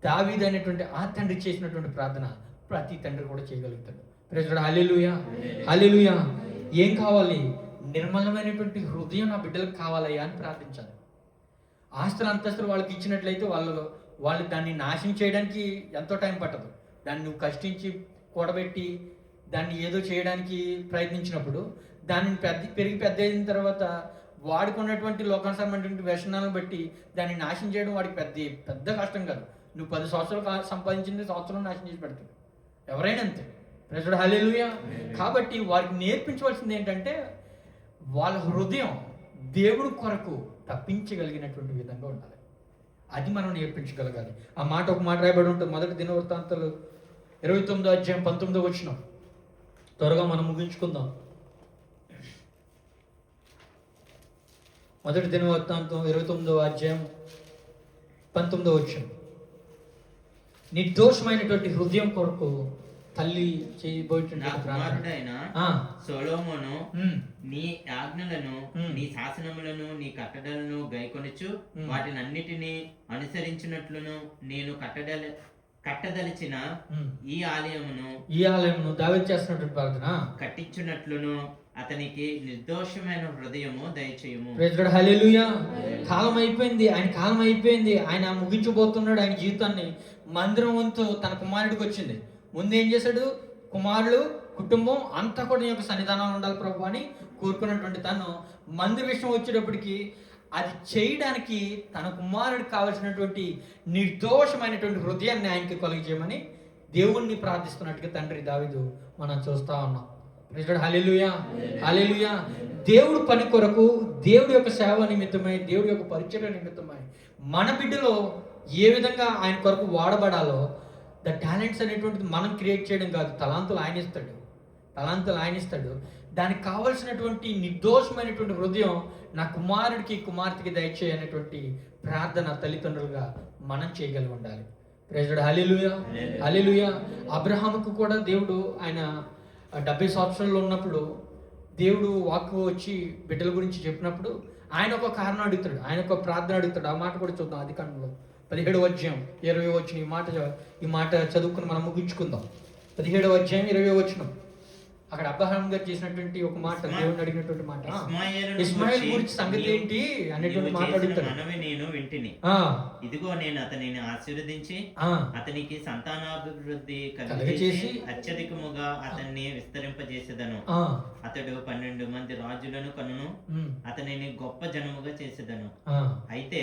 దావీదు అనేటువంటి ఆ తండ్రి చేసినటువంటి ప్రార్థన ప్రతి తండ్రి కూడా చేయగలుగుతాడు. ప్రైజ్ హల్లెలూయా. హల్లెలూయా. ఏం కావాలి? నిర్మలమైనటువంటి హృదయం నా బిడ్డలకు కావాలయ్యా అని ప్రార్థించాలి. ఆస్తులు అంతస్తులు వాళ్ళకి ఇచ్చినట్లయితే వాళ్ళు దాన్ని నాశనం చేయడానికి ఎంతో టైం పట్టదు. దాన్ని నువ్వు కష్టించి కూడబెట్టి దాన్ని ఏదో చేయడానికి ప్రయత్నించినప్పుడు దానిని పెద్ద అయిన తర్వాత వాడుకున్నటువంటి లోకానుసరమైనటువంటి వ్యసనాలను బట్టి దాన్ని నాశనం చేయడం వాడికి పెద్ద కష్టం కాదు. నువ్వు 10 సంవత్సరాలు సంపాదించింది సంవత్సరం నాశనం చేసి పెడతాడు ఎవరైనా అంతే. ప్రెసిడెంట్ హల్లెలూయా. కాబట్టి వారికి నేర్పించవలసింది ఏంటంటే వాళ్ళ హృదయం దేవుడి కొరకు తప్పించగలిగినటువంటి విధంగా ఉండాలి. అది మనం నేర్పించగలగాలి. ఆ మాట ఒక మాట రాయబడి ఉంటుంది. మొదటి దినవృత్తాంతాలు 29వ అధ్యాయం 19వ వచనం. త్వరగా మనం ముగించుకుందాం. మొదటి దినవృత్తాంతం 29వ అధ్యాయం 19వ వచనం. నిర్దోషమైనటువంటి హృదయం కొరకు తల్లి నా చేయబోయేటువంటి ప్రార్థన. కుమారుడైన ఆ, సొలొమోను ఉమ్, నీ ఆజ్ఞలను ఉమ్. నీ శాసనములను నీ కట్టడలను గైకొనుచు ఉమ్. వాటినన్నిటినీ అనుసరించినట్లును నేను కట్టదలిచిన ఉమ్. ఈ ఆలయమును ఈ ఆలయంను దావీదు చేస్తున్నటువంటి ప్రార్థన. కట్టించున్నట్లును అతనికి నిర్దోషమైన హృదయము దయచేయము. ప్రైజ్ లార్డ్, హల్లెలూయా. కాలం అయిపోయింది, ఆయన కాలం అయిపోయింది, ఆయన ముగించబోతున్నాడు ఆయన జీవితాన్ని. మందిరం వంతు తన కుమారుడికి వచ్చింది. ముందు ఏం చేశాడు? కుమారుడు కుటుంబం అంతా కూడా నీ యొక్క సన్నిధానంలో ఉండాలి ప్రభు అని కోరుకున్నటువంటి తను మందిర విషయం వచ్చేటప్పటికి అది చేయడానికి తన కుమారుడికి కావలసినటువంటి నిర్దోషమైనటువంటి హృదయాన్ని ఆయనకి కలిగజేయమని దేవుణ్ణి ప్రార్థిస్తున్నట్టుగా తండ్రి దావీదు మనం చూస్తా ఉన్నాం. ప్రైజ్ లార్డ్, హల్లెలూయా, హల్లెలూయా. దేవుడు పని కొరకు, దేవుడి యొక్క సేవ నిమిత్తమై, దేవుడి యొక్క పరిచర్య నిమిత్తమై మన బిడ్డలో ఏ విధంగా ఆయన కొరకు వాడబడాలో, ద టాలెంట్స్ అనేటువంటిది మనం క్రియేట్ చేయడం కాదు, తలాంతులు ఆయన ఇస్తాడు. దానికి కావలసినటువంటి నిర్దోషమైనటువంటి హృదయం నా కుమారుడికి కుమార్తెకి దయచేయనేటువంటి ప్రార్థన తల్లిదండ్రులుగా మనం చేయగలిగి ఉండాలి. ప్రైజ్ లార్డ్, హల్లెలూయా, హల్లెలూయా. అబ్రహాముకు కూడా దేవుడు ఆయన 70 సంవత్సరాలు ఉన్నప్పుడు దేవుడు వాక్కు వచ్చి బిడ్డల గురించి చెప్పినప్పుడు ఆయన ఒక కారణం అడుగుతాడు, ఆయన ఒక ప్రార్థన అడుగుతాడు. ఆ మాట కూడా చూద్దాం. ఆదికాండంలో 17వ అధ్యాయం 20వ వచనం. ఈ మాట చదువుకుని మనం ముగించుకుందాం. 17వ అధ్యాయం 20వ వచనం. అక్కడ అబ్రహాం గారు చేసినటువంటి ఒక మాట, దేవుడిని అడిగినటువంటి మాట, ఇస్మాయిల్ గురించి సంగతి ఏంటి అనేటువంటి మాట అడుగుతాడు. నేను వింటిని, ఇదిగో నేను అతనిని ఆశీర్వదించి అతనికి సంతానాభివృద్ధి కలిగజేసి అత్యధికముగా అతన్ని విస్తరింపజేసేదను. అతడు 12 మంది రాజులను కనును, అతనిని గొప్ప జనముగా చేసేదను. అయితే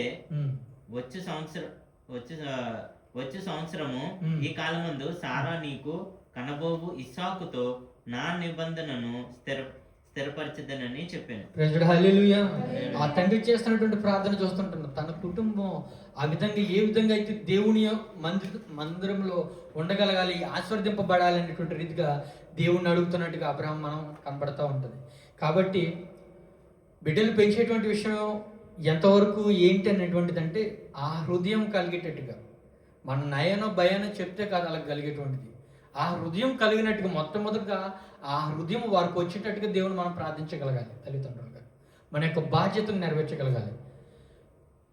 వచ్చే సంవత్సరము ఈ కాలమందు సారా నీకు కనబోవు ఇస్సాకుతో నా నిబంధనను స్థిరపరచదనని చెప్పాను. ప్రైజ్ లార్డ్, హల్లెలూయా. ఆ తండ్రి చేస్తున్నటువంటి ప్రార్థన చూస్తుంటున్నాం. తన కుటుంబం ఆ విధంగా ఏ విధంగా అయితే దేవుని మందిరంలో ఉండగలగాలి, ఆశీర్వదింపబడాలి అనేటువంటి రీతిగా దేవుణ్ణి అడుగుతున్నట్టుగా అబ్రహాం మనం కనబడతా ఉంటుంది. కాబట్టి బిడ్డలు పెంచేటువంటి విషయం ఎంతవరకు ఏంటి అనేటువంటిది అంటే ఆ హృదయం కలిగేటట్టుగా, మన నయనో భయానో చెప్తే కాదు అలా కలిగేటువంటిది. ఆ హృదయం కలిగినట్టుగా మొట్టమొదటిగా ఆ హృదయం వారికి వచ్చేటట్టుగా దేవుని మనం ప్రార్థించగలగాలి. తల్లిదండ్రులుగా మన యొక్క బాధ్యతను నెరవేర్చగలగాలి.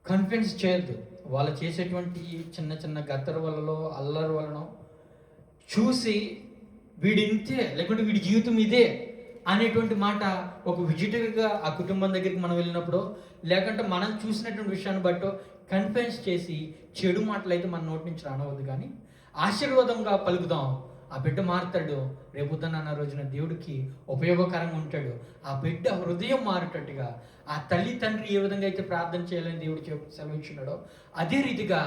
కన్ఫిడెన్స్ చేయొద్దు. వాళ్ళు చేసేటువంటి చిన్న చిన్న గత్తర వలలో, అల్లరి వలన చూసి వీడి ఇంతే, లేకుంటే వీడి జీవితం ఇదే అనేటువంటి మాట ఒక విజిటర్గా ఆ కుటుంబం దగ్గరికి మనం వెళ్ళినప్పుడు, లేకుంటే మనం చూసినటువంటి విషయాన్ని బట్టో కన్ఫిడెన్స్ చేసి చెడు మాటలు అయితే మన నోటి నుంచి రానవద్దు, కానీ ఆశీర్వాదంగా పలుకుదాం. ఆ బిడ్డ మారుతాడు, రేపుద్దన్న రోజున దేవుడికి ఉపయోగకరంగా ఉంటాడు. ఆ బిడ్డ హృదయం మారేటట్టుగా ఆ తల్లి తండ్రి ఏ విధంగా అయితే ప్రార్థన చేయాలని దేవుడు సెలవిచ్చున్నాడో అదే రీతిగా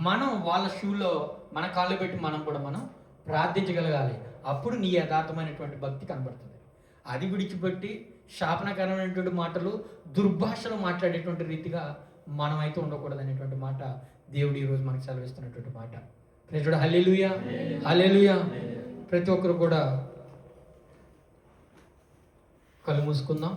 మనం వాళ్ళ షూలో మన కాళ్ళు పెట్టి మనం ప్రార్థించగలగాలి. అప్పుడు నీ యథార్థమైనటువంటి భక్తి కనబడుతుంది. అది విడిచిపెట్టి శాపనకరమైనటువంటి మాటలు, దుర్భాషలు మాట్లాడేటువంటి రీతిగా మనమైతే ఉండకూడదు అనేటువంటి మాట దేవుడు ఈరోజు మనకు సెలవిస్తున్నటువంటి మాట. ప్రైజ్ లార్డ్, హల్లెలూయా, హల్లెలూయా. ప్రతి ఒక్కరు కూడా కళ్ళు మూసుకుందాం.